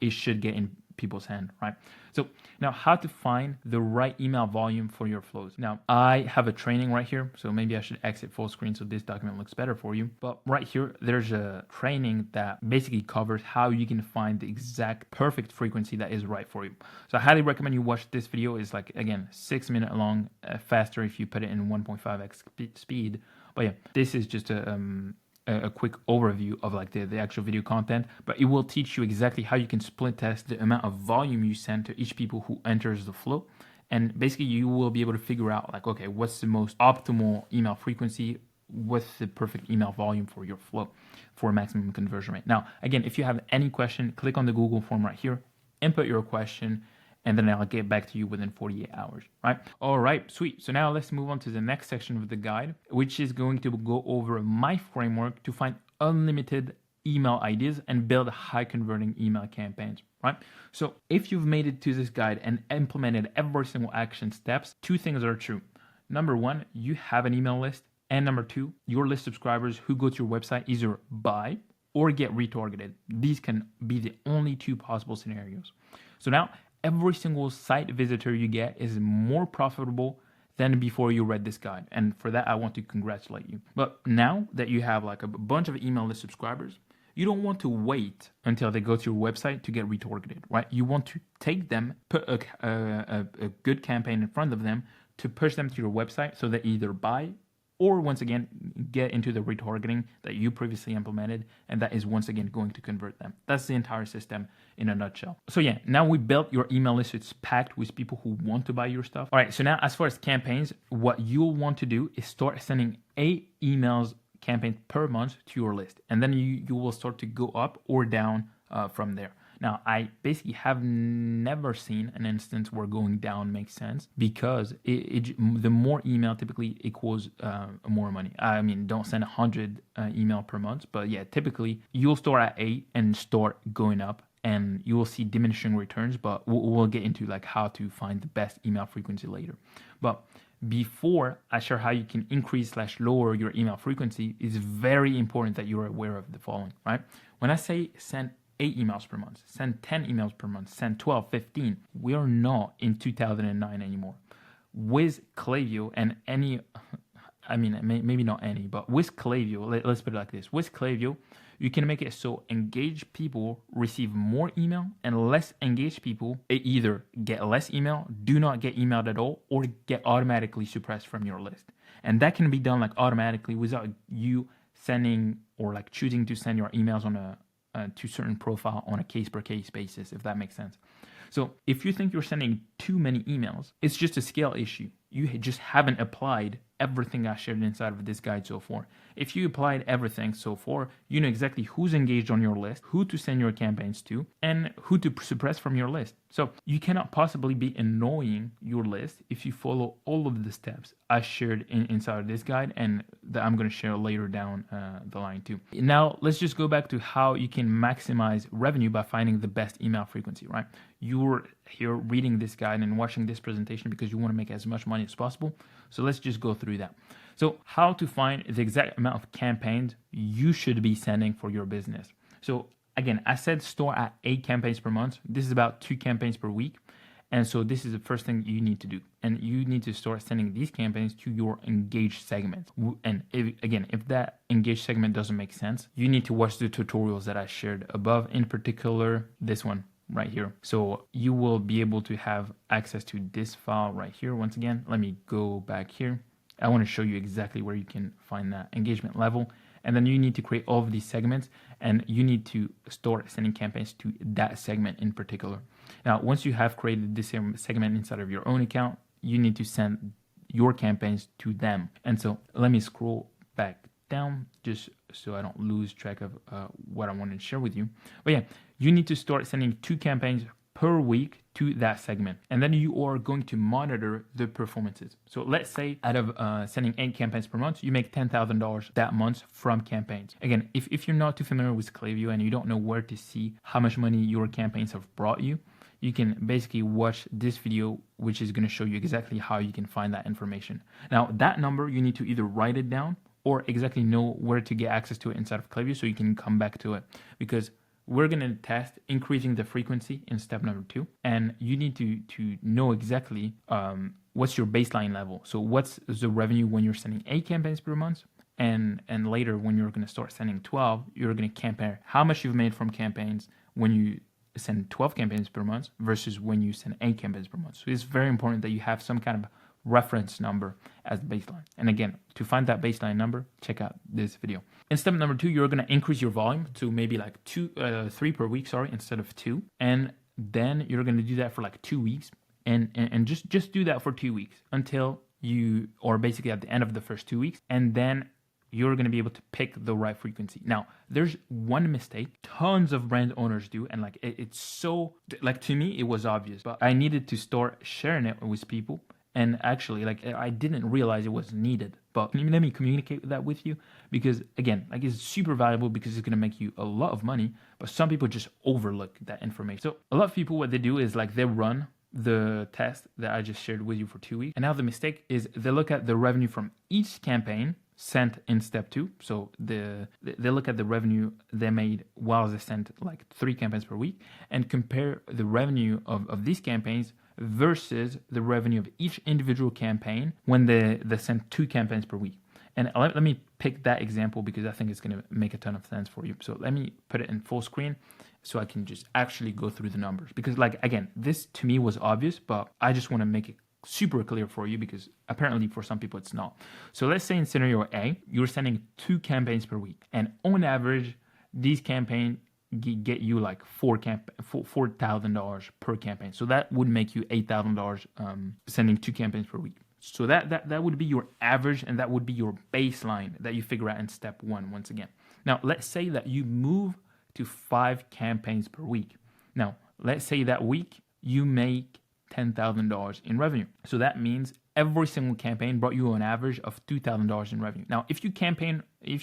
it should get in people's hand, right? So now how to find the right email volume for your flows. Now I have a training right here, so maybe I should exit full screen so this document looks better for you. But right here, there's a training that basically covers how you can find the exact perfect frequency that is right for you. So I highly recommend you watch this video. It's like, again, 6 minute long, faster if you put it in 1.5x speed. But yeah, this is just a quick overview of like the actual video content, but it will teach you exactly how you can split test the amount of volume you send to each people who enters the flow. And basically you will be able to figure out like, okay, what's the most optimal email frequency? What's the perfect email volume for your flow for maximum conversion rate? Now, again, if you have any question, click on the Google form right here, input your question, and then I'll get back to you within 48 hours, right? All right, sweet. So now let's move on to the next section of the guide, which is going to go over my framework to find unlimited email ideas and build high converting email campaigns, right? So if you've made it to this guide and implemented every single action steps, 2 things are true. Number 1, you have an email list. And number 2, your list subscribers who go to your website either buy or get retargeted. These can be the only 2 possible scenarios. So now, every single site visitor you get is more profitable than before you read this guide. And for that, I want to congratulate you. But now that you have like a bunch of email list subscribers, you don't want to wait until they go to your website to get retargeted, right? You want to take them, put a good campaign in front of them to push them to your website so they either buy or once again, get into the retargeting that you previously implemented, and that is once again going to convert them. That's the entire system in a nutshell. So yeah, now we built your email list. It's packed with people who want to buy your stuff. All right, so now as far as campaigns, what you'll want to do is start sending 8 emails campaigns per month to your list. And then you will start to go up or down from there. Now, I basically have never seen an instance where going down makes sense because the more email typically equals more money. I mean, don't send 100 email per month, but yeah, typically you'll start at 8 and start going up, and you will see diminishing returns, but we'll get into like how to find the best email frequency later. But before I share how you can increase/lower your email frequency, it's very important that you're aware of the following, right? When I say send 8 emails per month, send 10 emails per month, send 12, 15, we are not in 2009 anymore. With Klaviyo and any, I mean, maybe not any, but with Klaviyo, let's put it like this. With Klaviyo, you can make it so engaged people receive more email and less engaged people either get less email, do not get emailed at all, or get automatically suppressed from your list. And that can be done like automatically without you sending or like choosing to send your emails on to certain profile on a case per case basis, if that makes sense. So if you think you're sending too many emails, it's just a scale issue. You just haven't applied everything I shared inside of this guide so far. If you applied everything so far, you know exactly who's engaged on your list, who to send your campaigns to, and who to suppress from your list. So you cannot possibly be annoying your list if you follow all of the steps I shared inside of this guide and that I'm going to share later down the line too. Now, let's just go back to how you can maximize revenue by finding the best email frequency, right? You're here reading this guide and watching this presentation because you want to make as much money as possible. So let's just go through that. So how to find the exact amount of campaigns you should be sending for your business. So again, I said start at 8 campaigns per month. This is about 2 campaigns per week. And so this is the first thing you need to do. And you need to start sending these campaigns to your engaged segment. And if that engaged segment doesn't make sense, you need to watch the tutorials that I shared above, in particular this one right here. So you will be able to have access to this file right here. Once again, let me go back here. I want to show you exactly where you can find that engagement level. And then you need to create all of these segments, and you need to start sending campaigns to that segment in particular. Now, once you have created this segment inside of your own account, you need to send your campaigns to them. And so let me scroll back down just so I don't lose track of what I want to share with you. But yeah, you need to start sending 2 campaigns per week to that segment. And then you are going to monitor the performances. So let's say out of sending 8 campaigns per month, you make $10,000 that month from campaigns. Again, if you're not too familiar with Klaviyo and you don't know where to see how much money your campaigns have brought you, you can basically watch this video, which is going to show you exactly how you can find that information. Now, that number, you need to either write it down or exactly know where to get access to it inside of Klaviyo so you can come back to it. Because we're going to test increasing the frequency in step number 2. And you need to know exactly what's your baseline level. So what's the revenue when you're sending 8 campaigns per month? And later when you're going to start sending 12, you're going to compare how much you've made from campaigns when you send 12 campaigns per month versus when you send 8 campaigns per month. So it's very important that you have some kind of reference number as the baseline. And again, to find that baseline number, check out this video. In step number 2, you're going to increase your volume to maybe like 3 per week, instead of 2. And then you're going to do that for like 2 weeks. And just do that for 2 weeks until you, or basically at the end of the first 2 weeks. And then you're going to be able to pick the right frequency. Now, there's one mistake tons of brand owners do. And like, it's so, like to me, it was obvious, but I needed to start sharing it with people. And actually, like, I didn't realize it was needed, but let me communicate that with you because, again, like, it's super valuable because it's going to make you a lot of money, but some people just overlook that information. So a lot of people, what they do is like they run the test that I just shared with you for 2 weeks. And now the mistake is they look at the revenue from each campaign sent in step 2. So they look at the revenue they made while they sent like 3 campaigns per week and compare the revenue of these campaigns versus the revenue of each individual campaign when they send 2 campaigns per week. And let me pick that example because I think it's going to make a ton of sense for you. So let me put it in full screen so I can just actually go through the numbers. Because like, again, this to me was obvious, but I just want to make it super clear for you because apparently for some people it's not. So let's say in scenario A, you're sending 2 campaigns per week. And on average, these campaigns get you like $4,000 per campaign. So that would make you $8,000 sending 2 campaigns per week. So that would be your average, and that would be your baseline that you figure out in step 1 once again. Now, let's say that you move to 5 campaigns per week. Now, let's say that week you make $10,000 in revenue. So that means every single campaign brought you an average of $2,000 in revenue. Now, if you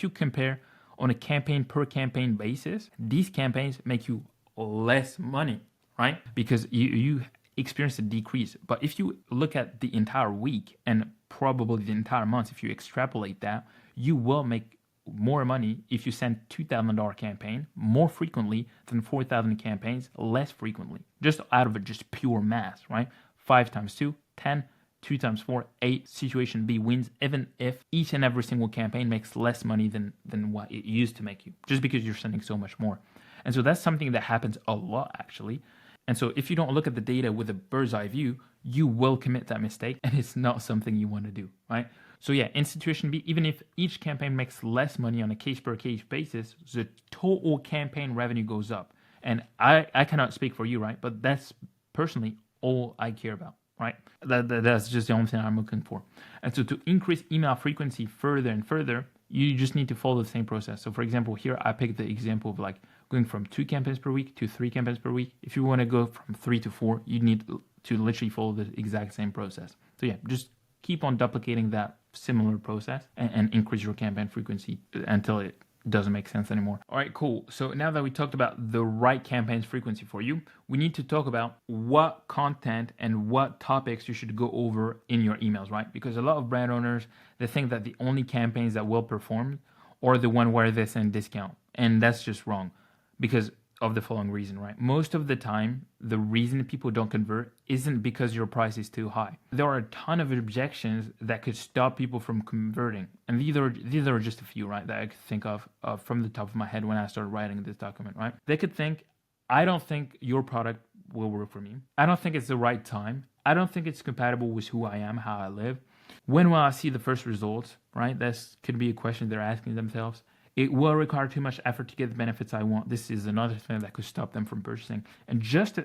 compare on a campaign per campaign basis, these campaigns make you less money, right? Because you experience a decrease. But if you look at the entire week and probably the entire month, if you extrapolate that, you will make more money if you send $2,000 campaign more frequently than 4,000 campaigns less frequently. Just out of just pure math, right? 5 times 2, 10. 2 times 4, 8. Situation B wins, even if each and every single campaign makes less money than what it used to make you, just because you're sending so much more. And so that's something that happens a lot, actually. And so if you don't look at the data with a bird's eye view, you will commit that mistake, and it's not something you want to do, right? So yeah, in situation B, even if each campaign makes less money on a case-per-case basis, the total campaign revenue goes up. And I cannot speak for you, right? But that's personally all I care about, right? That's just the only thing I'm looking for. And so to increase email frequency further and further, you just need to follow the same process. So for example, here I picked the example of like going from 2 campaigns per week to 3 campaigns per week. If you want to go from 3 to 4, you need to literally follow the exact same process. So yeah, just keep on duplicating that similar process and increase your campaign frequency until it doesn't make sense anymore. All right, cool. So now that we talked about the right campaigns frequency for you, we need to talk about what content and what topics you should go over in your emails, right? Because a lot of brand owners, they think that the only campaigns that will perform are the one where they send discount. And that's just wrong because of the following reason, right? Most of the time, the reason people don't convert isn't because your price is too high. There are a ton of objections that could stop people from converting. And these are just a few, right, that I could think of from the top of my head when I started writing this document, right? They could think, I don't think your product will work for me. I don't think it's the right time. I don't think it's compatible with who I am, how I live. When will I see the first results, right? That could be a question they're asking themselves. It will require too much effort to get the benefits I want. This is another thing that could stop them from purchasing. And just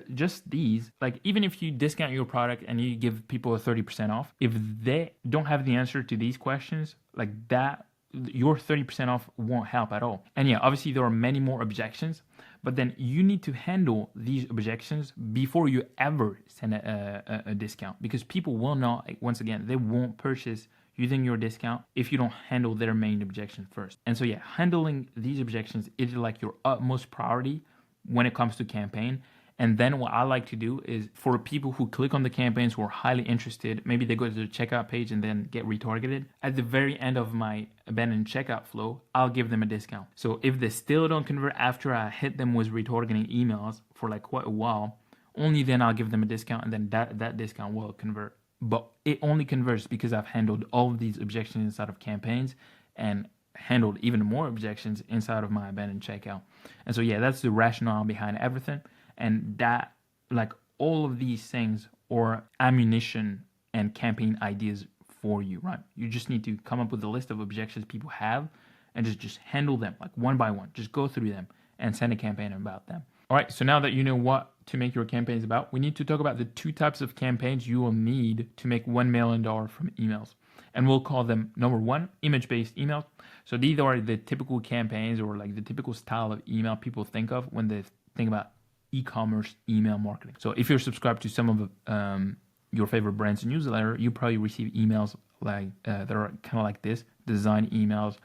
these, like even if you discount your product and you give people a 30% off, if they don't have the answer to these questions, like that, your 30% off won't help at all. And yeah, obviously there are many more objections, but then you need to handle these objections before you ever send a discount, because people will not, once again, they won't purchase using your discount if you don't handle their main objection first. And so yeah, handling these objections is like your utmost priority when it comes to campaign. And then what I like to do is for people who click on the campaigns who are highly interested, maybe they go to the checkout page and then get retargeted. At the very end of my abandoned checkout flow, I'll give them a discount. So if they still don't convert after I hit them with retargeting emails for like quite a while, only then I'll give them a discount, and then that discount will convert. But it only converts because I've handled all of these objections inside of campaigns and handled even more objections inside of my abandoned checkout. And so yeah, that's the rationale behind everything. And that, like, all of these things are ammunition and campaign ideas for you, right? You just need to come up with a list of objections people have and just handle them like one by one. Just go through them and send a campaign about them. All right, so now that you know what to make your campaigns about, we need to talk about the 2 types of campaigns you will need to make $1 million from emails. And we'll call them, number 1, image-based emails. So these are the typical campaigns or like the typical style of email people think of when they think about e-commerce email marketing. So if you're subscribed to some of your favorite brands' newsletter, you probably receive emails like that are kind of like this, design emails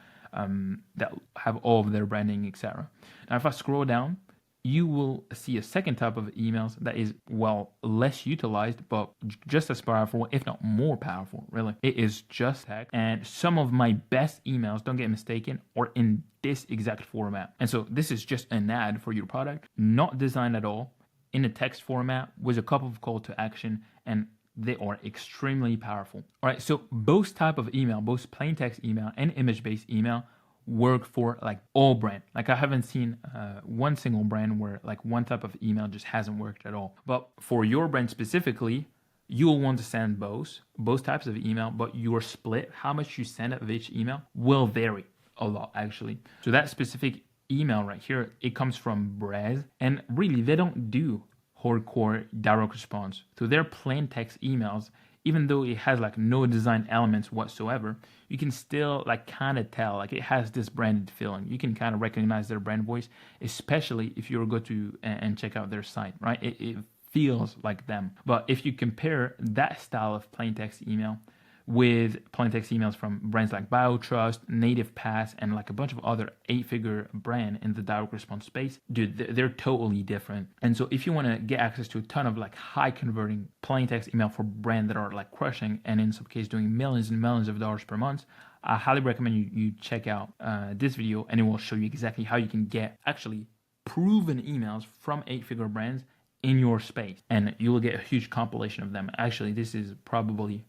that have all of their branding, etc. Now, if I scroll down, you will see a second type of emails that is, well, less utilized, but just as powerful, if not more powerful, really. It is just text. And some of my best emails, don't get mistaken, are in this exact format. And so this is just an ad for your product, not designed at all, in a text format with a couple of call to action, and they are extremely powerful. All right, so both type of email, both plain text email and image-based email, work for like all brand. Like I haven't seen one single brand where like one type of email just hasn't worked at all. But for your brand specifically, you'll want to send both types of email, but your split, how much you send of each email, will vary a lot actually. So that specific email right here, it comes from Braze, and really they don't do hardcore direct response. So their plain text emails even though it has like no design elements whatsoever, you can still like kind of tell like it has this branded feeling. You can kind of recognize their brand voice, especially if you go to and check out their site, right? It feels like them. But if you compare that style of plain text email with plain text emails from brands like BioTrust, Native Pass, and like a bunch of other 8-figure brand in the direct response space, dude, they're totally different. And so if you want to get access to a ton of like high converting plain text email for brands that are like crushing and in some cases doing millions and millions of dollars per month, I highly recommend you check out this video, and it will show you exactly how you can get actually proven emails from 8-figure brands in your space, and you will get a huge compilation of them. Actually, this is probably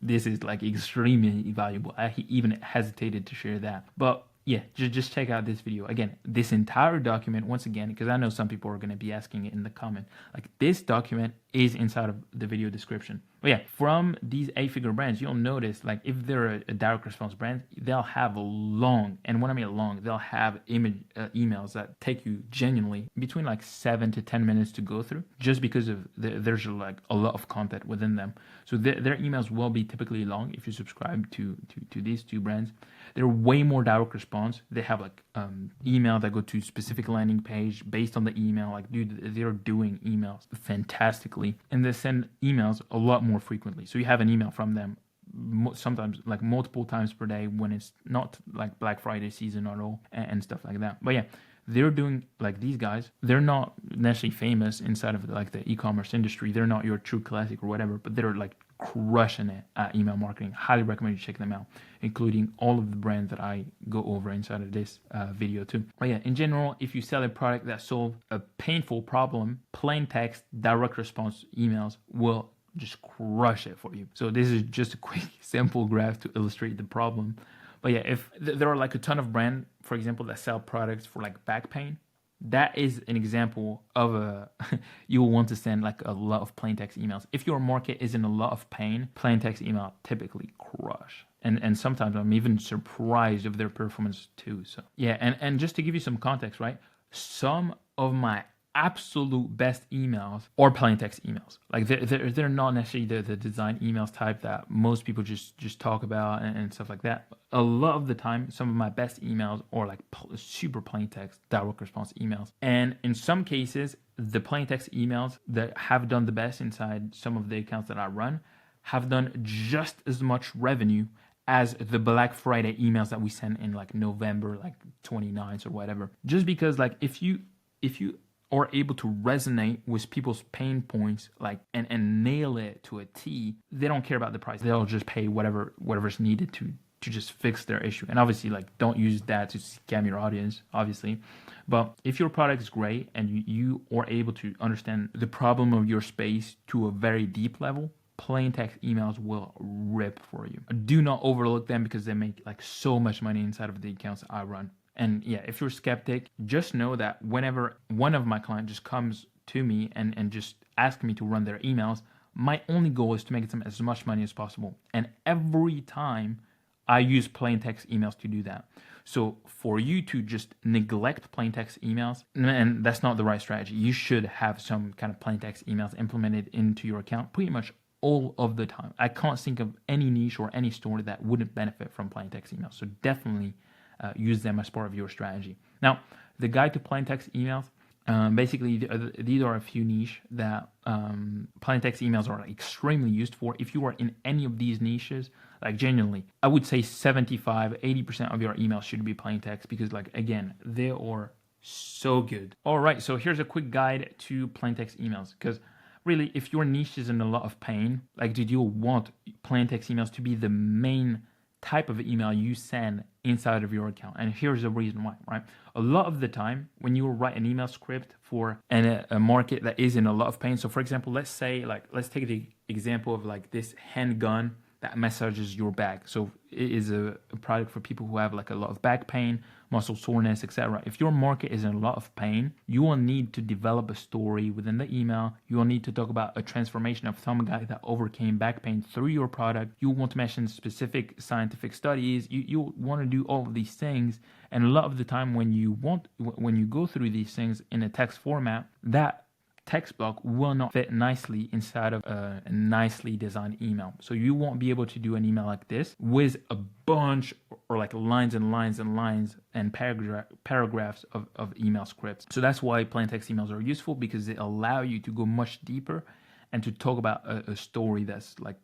this is like extremely valuable. I even hesitated to share that, but yeah, just check out this video. Again, this entire document, once again, because I know some people are going to be asking it in the comment, like this document is inside of the video description. But yeah, from these 8-figure brands, you'll notice like if they're a direct response brand, they'll have a long, and when I mean long, they'll have emails that take you genuinely between like 7 to 10 minutes to go through, just because of there's like a lot of content within them. So their emails will be typically long if you subscribe to these two brands. They're way more direct response. They have like email that go to specific landing page based on the email. Like, dude, they're doing emails fantastically, and they send emails a lot more frequently. So you have an email from them sometimes like multiple times per day when it's not like Black Friday season at all and stuff like that. But yeah, they're doing like these guys. They're not necessarily famous inside of like the e-commerce industry. They're not your true classic or whatever, but they're like crushing it at email marketing. Highly recommend you check them out, including all of the brands that I go over inside of this video too. But yeah, in general, if you sell a product that solves a painful problem, plain text, direct response emails will just crush it for you. So this is just a quick, simple graph to illustrate the problem. But yeah, if there are like a ton of brands, for example, that sell products for like back pain, that is an example of a you will want to send like a lot of plain text emails. If your market is in a lot of pain, plain text email typically crush. And sometimes I'm even surprised of their performance too. So yeah, and just to give you some context, right? Some of my absolute best emails are plain text emails. Like they're not necessarily the design emails type that most people just talk about and stuff like that. A lot of the time, some of my best emails are like super plain text direct response emails. And in some cases, the plain text emails that have done the best inside some of the accounts that I run have done just as much revenue as the Black Friday emails that we send in like November, like 29th or whatever. Just because like if you are able to resonate with people's pain points, like and nail it to a T, they don't care about the price. They'll just pay whatever's needed to just fix their issue. And obviously, like, don't use that to scam your audience, obviously. But if your product is great and you are able to understand the problem of your space to a very deep level, plain text emails will rip for you. Do not overlook them because they make like so much money inside of the accounts I run. And yeah, if you're a skeptic, just know that whenever one of my clients just comes to me and just asks me to run their emails, my only goal is to make them as much money as possible. And every time I use plain text emails to do that. So for you to just neglect plain text emails, and that's not the right strategy. You should have some kind of plain text emails implemented into your account pretty much all of the time. I can't think of any niche or any store that wouldn't benefit from plain text emails. So definitely use them as part of your strategy. Now, the guide to plain text emails, basically these are a few niche that plain text emails are extremely used for. If you are in any of these niches, like genuinely, I would say 75-80% of your emails should be plain text because, like, again, they are so good. All right, so here's a quick guide to plain text emails because really, if your niche is in a lot of pain, like, did you want plain text emails to be the main type of email you send inside of your account? And here's the reason why, right? A lot of the time when you write an email script for a market that is in a lot of pain, so for example, let's take the example of like this handgun that massages your back. So it is a product for people who have like a lot of back pain, muscle soreness, etc. If your market is in a lot of pain, you will need to develop a story within the email. You will need to talk about a transformation of some guy that overcame back pain through your product. You want to mention specific scientific studies. You want to do all of these things. And a lot of the time when you go through these things in a text format, that text block will not fit nicely inside of a nicely designed email. So you won't be able to do an email like this with a bunch or like lines and lines and lines and paragraphs of email scripts. So that's why plain text emails are useful, because they allow you to go much deeper and to talk about a story that's like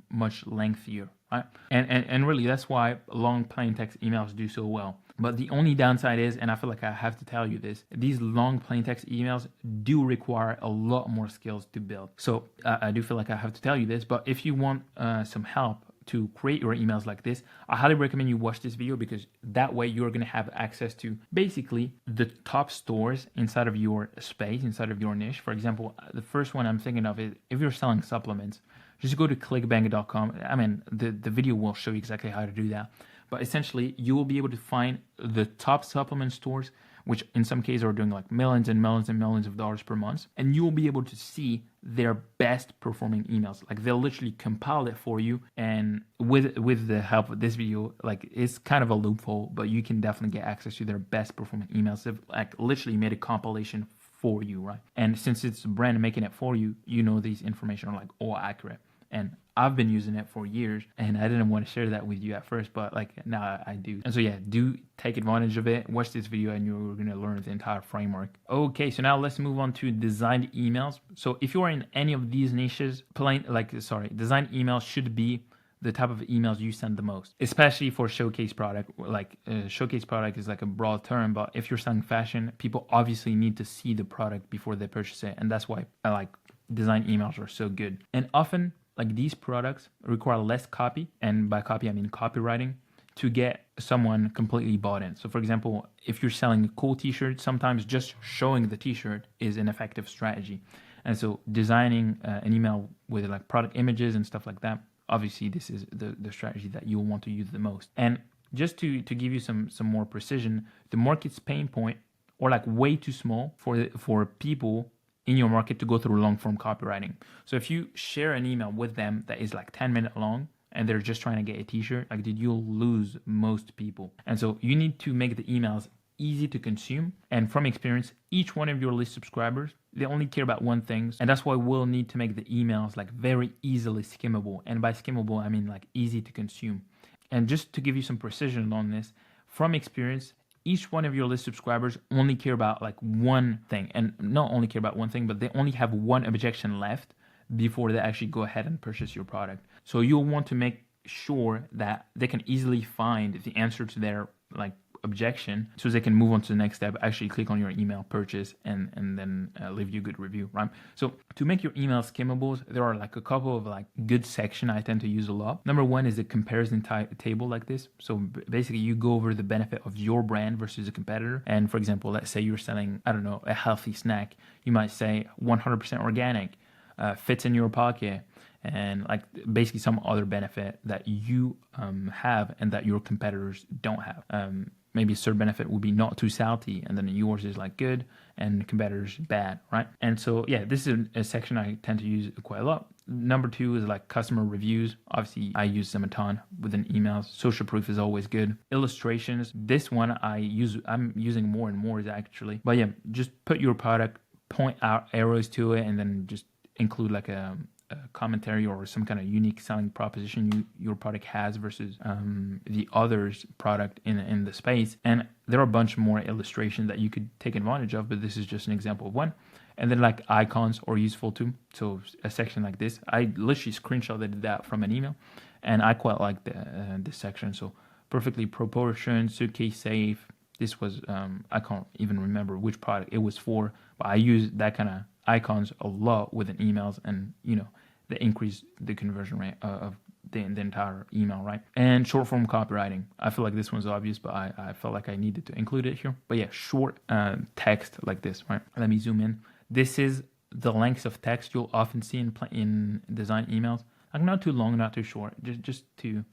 much lengthier, right? And really that's why long plain text emails do so well. But the only downside is, and I feel like I have to tell you this, these long plain text emails do require a lot more skills to build. So I do feel like I have to tell you this, but if you want some help to create your emails like this, I highly recommend you watch this video, because that way you're going to have access to basically the top stores inside of your space, inside of your niche. For example, the first one I'm thinking of is if you're selling supplements, just go to clickbank.com. I mean, the video will show you exactly how to do that. But essentially, you will be able to find the top supplement stores, which in some cases are doing like millions and millions and millions of dollars per month. And you will be able to see their best performing emails. Like they'll literally compile it for you. And with the help of this video, like it's kind of a loophole, but you can definitely get access to their best performing emails. They've like literally made a compilation for you, right? And since it's a brand making it for you, you know these information are like all accurate. And I've been using it for years, and I didn't want to share that with you at first, but like now I do. And so yeah, do take advantage of it. Watch this video and you're going to learn the entire framework. Okay, so now let's move on to designed emails. So if you are in any of these niches, designed emails should be the type of emails you send the most, especially for showcase product. Like showcase product is like a broad term, but if you're selling fashion, people obviously need to see the product before they purchase it. And that's why I like design emails are so good. And often, like these products require less copy, and by copy I mean copywriting, to get someone completely bought in. So for example, if you're selling a cool t-shirt, sometimes just showing the t-shirt is an effective strategy. And so designing an email with like product images and stuff like that, obviously this is the strategy that you'll want to use the most. And just to give you some more precision, the market's pain point, or like way too small for people in your market to go through long form copywriting. So if you share an email with them that is like 10 minutes long and they're just trying to get a t-shirt, like dude, you'll lose most people. And so you need to make the emails easy to consume. And from experience, each one of your list subscribers, they only care about one thing. And that's why we'll need to make the emails like very easily skimmable. And by skimmable, I mean like easy to consume. And just to give you some precision on this, from experience, each one of your list subscribers only care about like one thing, and not only care about one thing, but they only have one objection left before they actually go ahead and purchase your product. So you'll want to make sure that they can easily find the answer to their like objection, so they can move on to the next step, actually click on your email, purchase, and then leave you a good review, right? So to make your email skimmable, there are like a couple of like good section I tend to use a lot. Number one is a comparison table like this. So basically you go over the benefit of your brand versus a competitor. And for example, let's say you're selling, I don't know, a healthy snack. You might say 100% organic, fits in your pocket, and like basically some other benefit that you have and that your competitors don't have. Maybe a certain benefit would be not too salty, and then yours is like good and competitors bad, right? And so yeah, this is a section I tend to use quite a lot. Number two is like customer reviews. Obviously I use them a ton within emails. Social proof is always good. Illustrations, this one I'm using more and more actually. But yeah, just put your product, point out arrows to it, and then just include like a commentary or some kind of unique selling proposition your product has versus the other's product in the space. And there are a bunch more illustrations that you could take advantage of, but this is just an example of one. And then like icons are useful too. So a section like this, I literally screenshotted that from an email, and I quite like this section. So perfectly proportioned, suitcase safe. This was I can't even remember which product it was for, but I use that kind of icons a lot within emails, and you know, they increase the conversion rate of the entire email, right? And short form copywriting, I feel like this one's obvious, but I felt like I needed to include it here. But yeah, short text like this, right? Let me zoom in. This is the lengths of text you'll often see in design emails. Like not too long, not too short, just to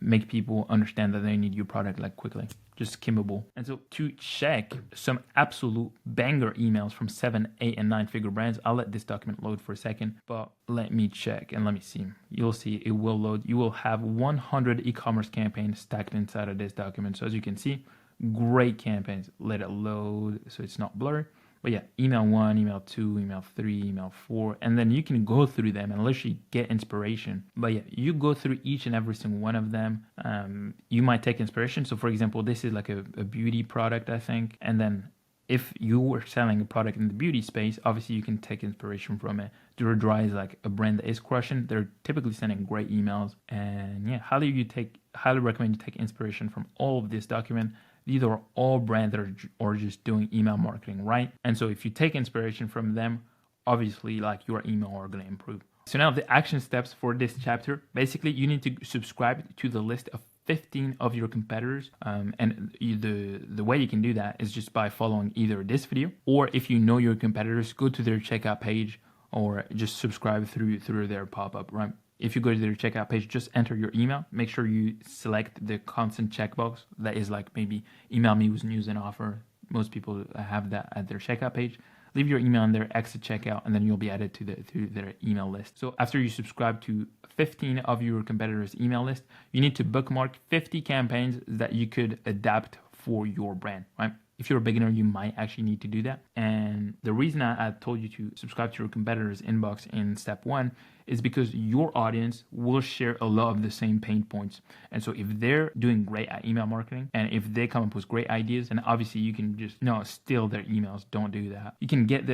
make people understand that they need your product like quickly, just skimmable. And so to check some absolute banger emails from 7, 8, and 9-figure brands, I'll let this document load for a second, but let me check and let me see. You'll see it will load. You will have 100 e-commerce campaigns stacked inside of this document. So as you can see, great campaigns. Let it load so it's not blurry. But yeah, email 1, email 2, email 3, email 4, and then you can go through them and literally get inspiration. But yeah, you go through each and every single one of them. You might take inspiration. So for example, this is like a beauty product, I think. And then if you were selling a product in the beauty space, obviously you can take inspiration from it. Dura Dry is like a brand that is crushing. They're typically sending great emails. And yeah, highly recommend you take inspiration from all of this document. These are all brands that are just doing email marketing right. And so if you take inspiration from them, obviously like your email are going to improve. So now the action steps for this chapter, basically you need to subscribe to the list of 15 of your competitors. And the way you can do that is just by following either this video, or if you know your competitors, go to their checkout page or just subscribe through their pop-up, right? If you go to their checkout page, just enter your email. Make sure you select the consent checkbox. That is like maybe email me with news and offer. Most people have that at their checkout page. Leave your email in there, exit checkout, and then you'll be added to their email list. So after you subscribe to 15 of your competitors' email list, you need to bookmark 50 campaigns that you could adapt for your brand, right? If you're a beginner, you might actually need to do that. And the reason I told you to subscribe to your competitor's inbox in step 1 is because your audience will share a lot of the same pain points. And so if they're doing great at email marketing, and if they come up with great ideas, and obviously you can just steal their emails. Don't do that. You can get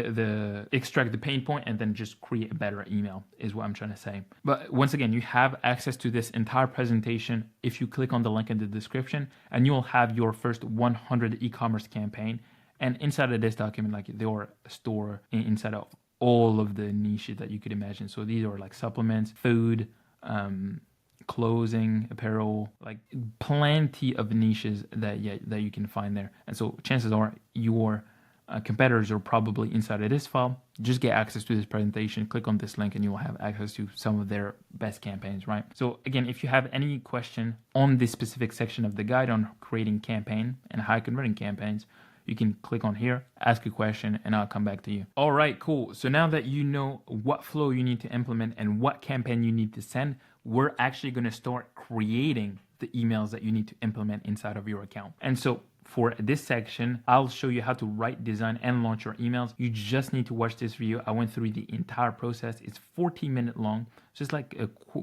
extract the pain point and then just create a better email is what I'm trying to say. But once again, you have access to this entire presentation if you click on the link in the description, and you'll have your first 100 e-commerce campaign. And inside of this document, like your store inside of all of the niches that you could imagine. So these are like supplements, food, clothing, apparel, like plenty of niches that you can find there. And so chances are your competitors are probably inside of this file. Just get access to this presentation, click on this link, and you'll have access to some of their best campaigns, right? So again, if you have any question on this specific section of the guide on creating campaign and high converting campaigns, you can click on here, ask a question, and I'll come back to you. All right, cool. So now that you know what flow you need to implement and what campaign you need to send, we're actually going to start creating the emails that you need to implement inside of your account. And so for this section, I'll show you how to write, design, and launch your emails. You just need to watch this video. I went through the entire process. It's 14-minute long. So it's like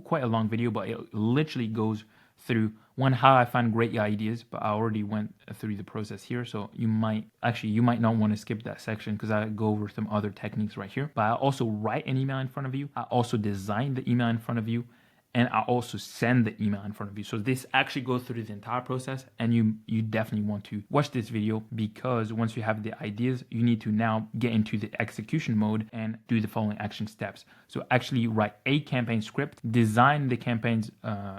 quite a long video, but it literally goes through how I find great ideas, but I already went through the process here. So you might not want to skip that section because I go over some other techniques right here. But I also write an email in front of you. I also design the email in front of you. And I also send the email in front of you. So this actually goes through the entire process, and you definitely want to watch this video, because once you have the ideas, you need to now get into the execution mode and do the following action steps. So actually write a campaign script, design the campaigns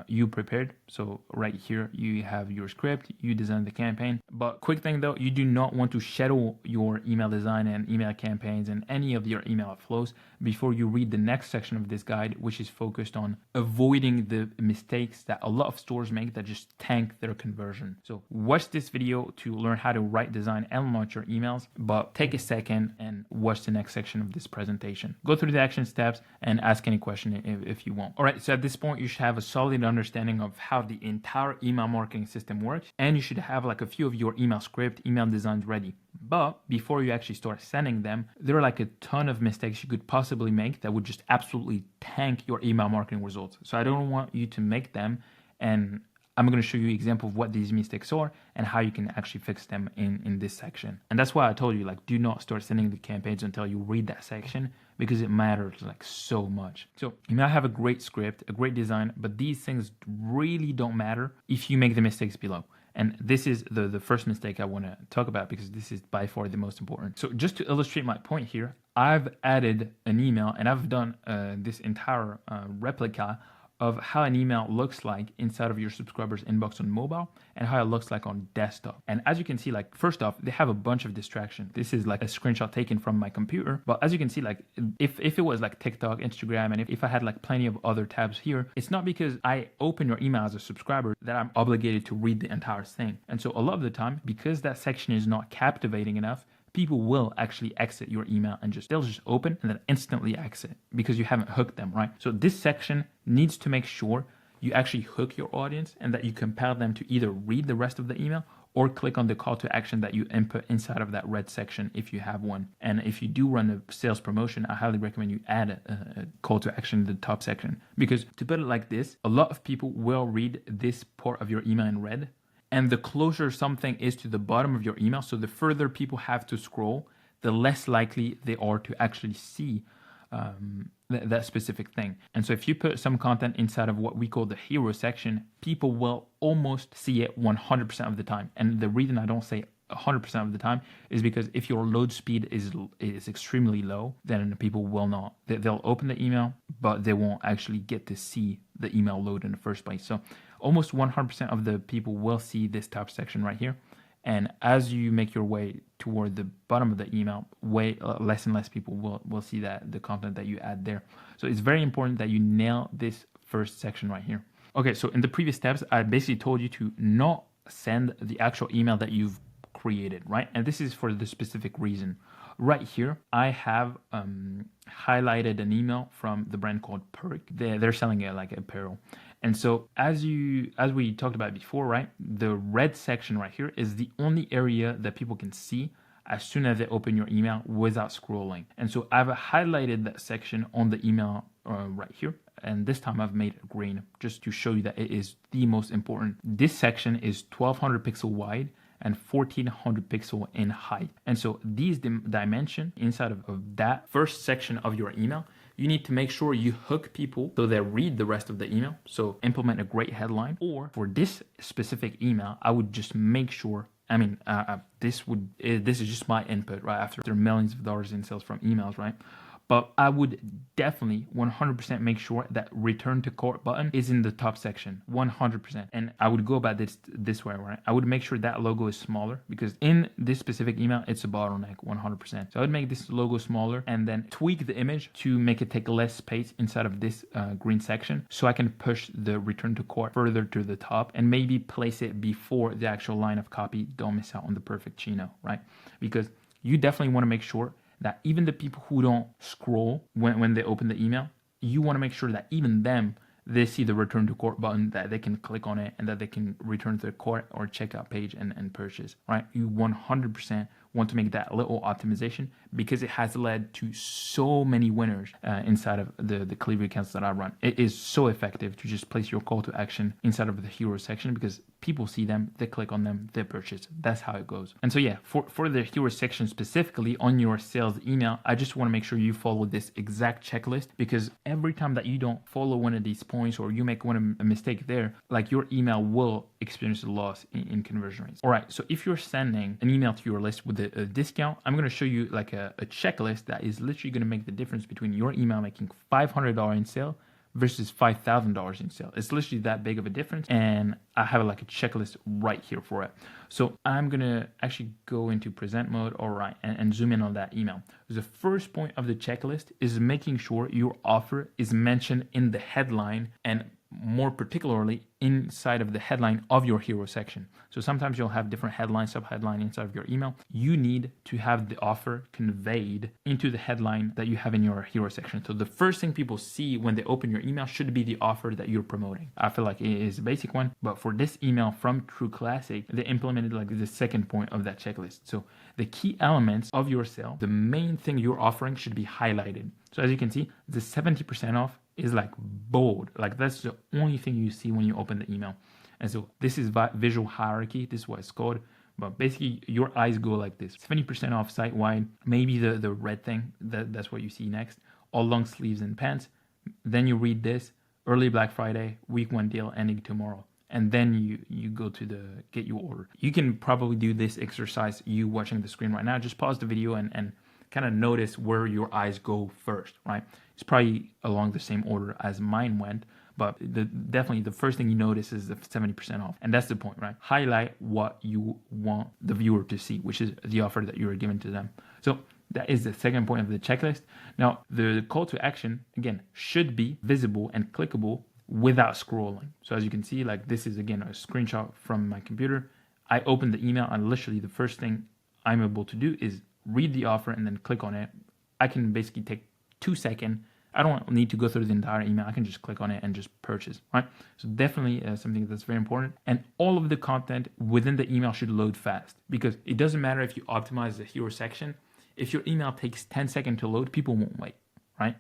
you prepared. So right here, you have your script, you design the campaign. But quick thing though, you do not want to schedule your email design and email campaigns and any of your email flows before you read the next section of this guide, which is focused on avoiding the mistakes that a lot of stores make that just tank their conversion. So watch this video to learn how to write, design, and launch your emails, but take a second and watch the next section of this presentation. Go through the action steps and ask any question if you want. All right, so at this point, you should have a solid understanding of how the entire email marketing system works, and you should have like a few of your email script, email designs ready. But before you actually start sending them, there are like a ton of mistakes you could possibly make that would just absolutely tank your email marketing results. So I don't want you to make them, and I'm going to show you an example of what these mistakes are and how you can actually fix them in this section. And that's why I told you, like, do not start sending the campaigns until you read that section, because it matters like so much. So you might have a great script, a great design, but these things really don't matter if you make the mistakes below. And this is the first mistake I want to talk about, because this is by far the most important. So just to illustrate my point here, I've added an email, and I've done this entire replica of how an email looks like inside of your subscribers' inbox on mobile and how it looks like on desktop. And as you can see, like, first off, they have a bunch of distractions. This is like a screenshot taken from my computer. But as you can see, like, if it was like TikTok, Instagram, and if I had like plenty of other tabs here, it's not because I open your email as a subscriber that I'm obligated to read the entire thing. And so a lot of the time, because that section is not captivating enough, people will actually exit your email and they'll just open and then instantly exit because you haven't hooked them, right? So this section needs to make sure you actually hook your audience and that you compel them to either read the rest of the email or click on the call to action that you input inside of that red section if you have one. And if you do run a sales promotion, I highly recommend you add a call to action in the top section, because to put it like this, a lot of people will read this part of your email in red, and the closer something is to the bottom of your email, so the further people have to scroll, the less likely they are to actually see that specific thing. And so if you put some content inside of what we call the hero section, people will almost see it 100% of the time. And the reason I don't say 100% of the time is because if your load speed is extremely low, then people will not. They'll open the email, but they won't actually get to see the email load in the first place. So almost 100% of the people will see this top section right here. And as you make your way toward the bottom of the email, way less and less people will see the content that you add there. So it's very important that you nail this first section right here. Okay, so in the previous steps, I basically told you to not send the actual email that you've created, right? And this is for the specific reason. Right here, I have highlighted an email from the brand called Perk. They're selling it like apparel. And so as we talked about before, right, the red section right here is the only area that people can see as soon as they open your email without scrolling. And so I've highlighted that section on the email right here. And this time I've made it green just to show you that it is the most important. This section is 1200 pixel wide and 1400 pixel in height. And so these dimension inside of that first section of your email, you need to make sure you hook people so they read the rest of the email. So implement a great headline. Or for this specific email, I would just make sure, this is just my input, right? After there are millions of dollars in sales from emails, right? But I would definitely 100% make sure that return to cart button is in the top section, 100%. And I would go about this way, right? I would make sure that logo is smaller, because in this specific email, it's a bottleneck, 100%. So I would make this logo smaller and then tweak the image to make it take less space inside of this green section, so I can push the return to cart further to the top and maybe place it before the actual line of copy. Don't miss out on the perfect chino, right? Because you definitely want to make sure that even the people who don't scroll when they open the email, you want to make sure that even them, they see the return to cart button, that they can click on it and that they can return to the cart or checkout page and purchase, right? You 100% want to make that little optimization, because it has led to so many winners inside of the Cleveland accounts that I run. It is so effective to just place your call to action inside of the hero section, because people see them, they click on them, they purchase. That's how it goes. And so yeah, for the hero section specifically on your sales email, I just want to make sure you follow this exact checklist, because every time that you don't follow one of these points or you make a mistake there, like your email will experience a loss in conversion rates. All right, so if you're sending an email to your list with a discount, I'm going to show you like a checklist that is literally going to make the difference between your email making $500 in sale versus $5,000 in sale. It's literally that big of a difference, and I have like a checklist right here for it. So I'm gonna actually go into present mode, all right, and zoom in on that email. The first point of the checklist is making sure your offer is mentioned in the headline, and more particularly inside of the headline of your hero section. So sometimes you'll have different headline, sub-headline inside of your email. You need to have the offer conveyed into the headline that you have in your hero section. So the first thing people see when they open your email should be the offer that you're promoting. I feel like it is a basic one, but for this email from True Classic, they implemented like the second point of that checklist. So the key elements of your sale, the main thing you're offering should be highlighted. So as you can see, the 70% off is like bold. Like that's the only thing you see when you open the email. And so this is visual hierarchy. This is what it's called. But basically your eyes go like this. 70% off site wide. Maybe the red thing, that's what you see next. All long sleeves and pants. Then you read this, early Black Friday, week 1 deal ending tomorrow. And then you go to the get your order. You can probably do this exercise, you watching the screen right now. Just pause the video and kind of notice where your eyes go first, right? It's probably along the same order as mine went, but definitely the first thing you notice is the 70% off. And that's the point, right? Highlight what you want the viewer to see, which is the offer that you're giving to them. So that is the second point of the checklist. Now, the call to action, again, should be visible and clickable without scrolling. So as you can see, like this is, again, a screenshot from my computer. I opened the email and literally the first thing I'm able to do is read the offer and then click on it. I can basically take 2 seconds, I don't need to go through the entire email. I can just click on it and just purchase, right? So definitely something that's very important. And all of the content within the email should load fast, because it doesn't matter if you optimize the hero section. If your email takes 10 seconds to load, people won't wait, right?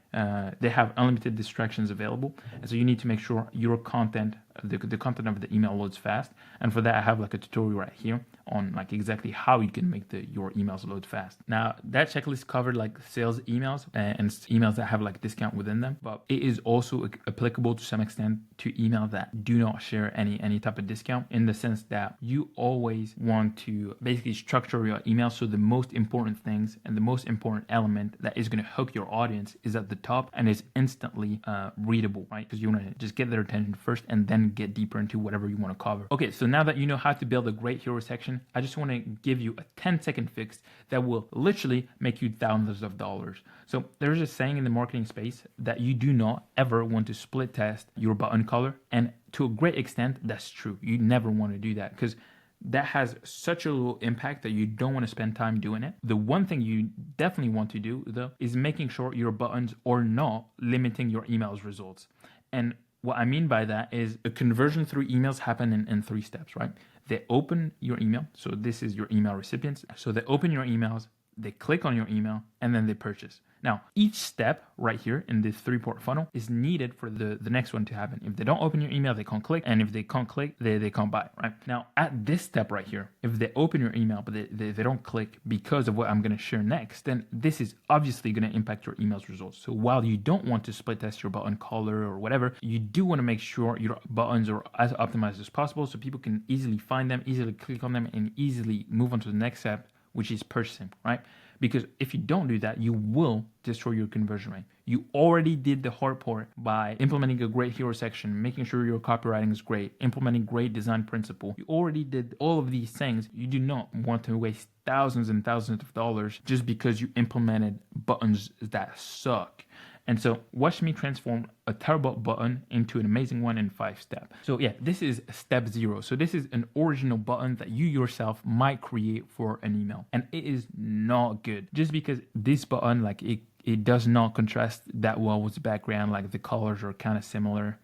They have unlimited distractions available. And so you need to make sure your content, the content of the email loads fast. And for that, I have like a tutorial right here on like exactly how you can make your emails load fast. Now that checklist covered like sales emails and emails that have like discount within them, but it is also applicable to some extent to emails that do not share any type of discount, in the sense that you always want to basically structure your email so the most important things and the most important element that is going to hook your audience is at the top and is instantly readable, right? Because you want to just get their attention first and then get deeper into whatever you want to cover. Okay, so now that you know how to build a great hero section, I just want to give you a 10-second fix that will literally make you thousands of dollars. So there's a saying in the marketing space that you do not ever want to split test your button color. And to a great extent, that's true. You never want to do that, because that has such a little impact that you don't want to spend time doing it. The one thing you definitely want to do, though, is making sure your buttons are not limiting your email's results. And what I mean by that is a conversion through emails happen in 3 steps, right? They open your email. So this is your email recipients. So they open your emails, they click on your email, and then they purchase. Now, each step right here in this 3-part funnel is needed for the next one to happen. If they don't open your email, they can't click. And if they can't click, they can't buy, right? Now, at this step right here, if they open your email, but they don't click because of what I'm going to share next, then this is obviously going to impact your email's results. So while you don't want to split test your button color or whatever, you do want to make sure your buttons are as optimized as possible so people can easily find them, easily click on them, and easily move on to the next step, which is purchasing, right? Because if you don't do that, you will destroy your conversion rate. You already did the hard part by implementing a great hero section, making sure your copywriting is great, implementing great design principle. You already did all of these things. You do not want to waste thousands and thousands of dollars just because you implemented buttons that suck. And so watch me transform a terrible button into an amazing one in 5 steps. So yeah, this is step 0. So this is an original button that you yourself might create for an email. And it is not good just because this button, like it does not contrast that well with the background. Like the colors are kind of similar.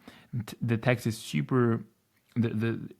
The text is super...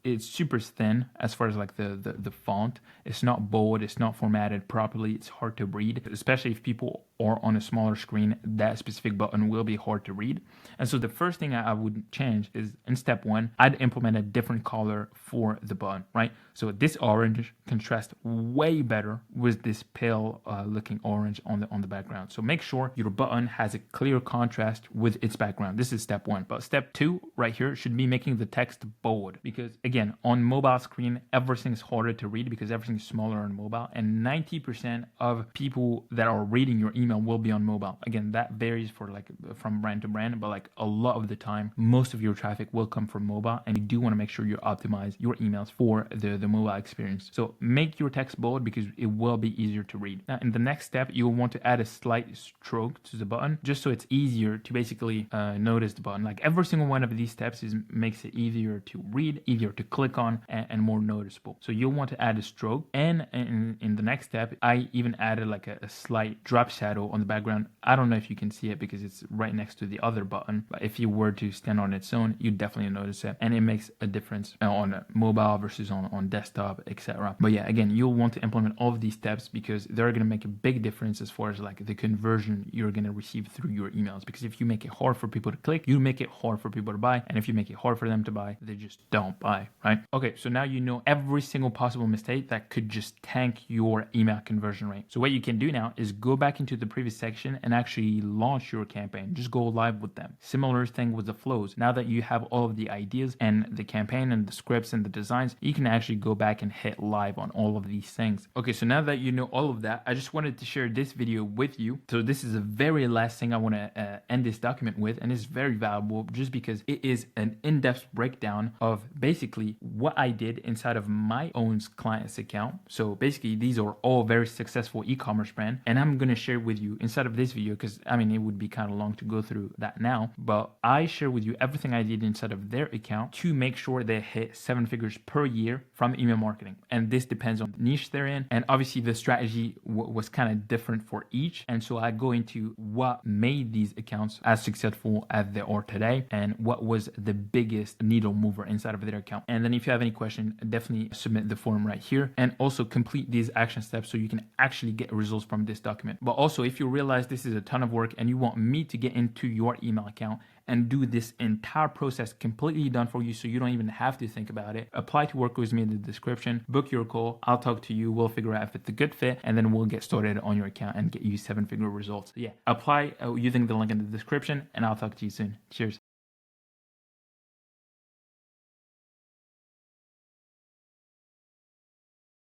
it's super thin as far as like the font. It's not bold, it's not formatted properly, it's hard to read, especially if people are on a smaller screen. That specific button will be hard to read. And so the first thing I would change is in step 1, I'd implement a different color for the button, right? So this orange contrasts way better with this pale looking orange on the background. So make sure your button has a clear contrast with its background. This is step 1. But step 2 right here should be making the text bold, because again, on mobile screen, everything is harder to read because everything is smaller on mobile, and 90% of people that are reading your email will be on mobile. Again, that varies from brand to brand, but like a lot of the time, most of your traffic will come from mobile, and you do want to make sure you optimize your emails for the mobile experience. So make your text bold because it will be easier to read. Now, in the next step, you'll want to add a slight stroke to the button just so it's easier to basically notice the button. Like every single one of these steps makes it easier to read, easier to click on, and more noticeable. So you'll want to add a stroke, and in the next step, I even added like a slight drop shadow on the background. I don't know if you can see it because it's right next to the other button, but if you were to stand on its own, you definitely notice it, and it makes a difference on mobile versus on desktop, etc. But yeah, again, you'll want to implement all of these steps because they're going to make a big difference as far as like the conversion you're going to receive through your emails. Because if you make it hard for people to click, you make it hard for people to buy, and if you make it hard for them to buy, they just don't buy, right? Okay, so now you know every single possible mistake that could just tank your email conversion rate. So what you can do now is go back into the previous section and actually launch your campaign. Just go live with them. Similar thing with the flows. Now that you have all of the ideas and the campaign and the scripts and the designs, you can actually go back and hit live on all of these things. Okay, so now that you know all of that, I just wanted to share this video with you. So this is the very last thing I want to end this document with, and it's very valuable just because it is an in-depth breakdown of basically what I did inside of my own client's account. So basically these are all very successful e-commerce brands, and I'm going to share with with you inside of this video, because I mean, it would be kind of long to go through that now, but I share with you everything I did inside of their account to make sure they hit 7 figures per year from email marketing. And this depends on the niche they're in. And obviously the strategy was kind of different for each. And so I go into what made these accounts as successful as they are today and what was the biggest needle mover inside of their account. And then if you have any question, definitely submit the form right here, and also complete these action steps so you can actually get results from this document. But also, if you realize this is a ton of work and you want me to get into your email account and do this entire process completely done for you so you don't even have to think about it, apply to work with me in the description, book your call, I'll talk to you, we'll figure out if it's a good fit, and then we'll get started on your account and get you 7-figure results. So yeah, apply using the link in the description, and I'll talk to you soon. Cheers.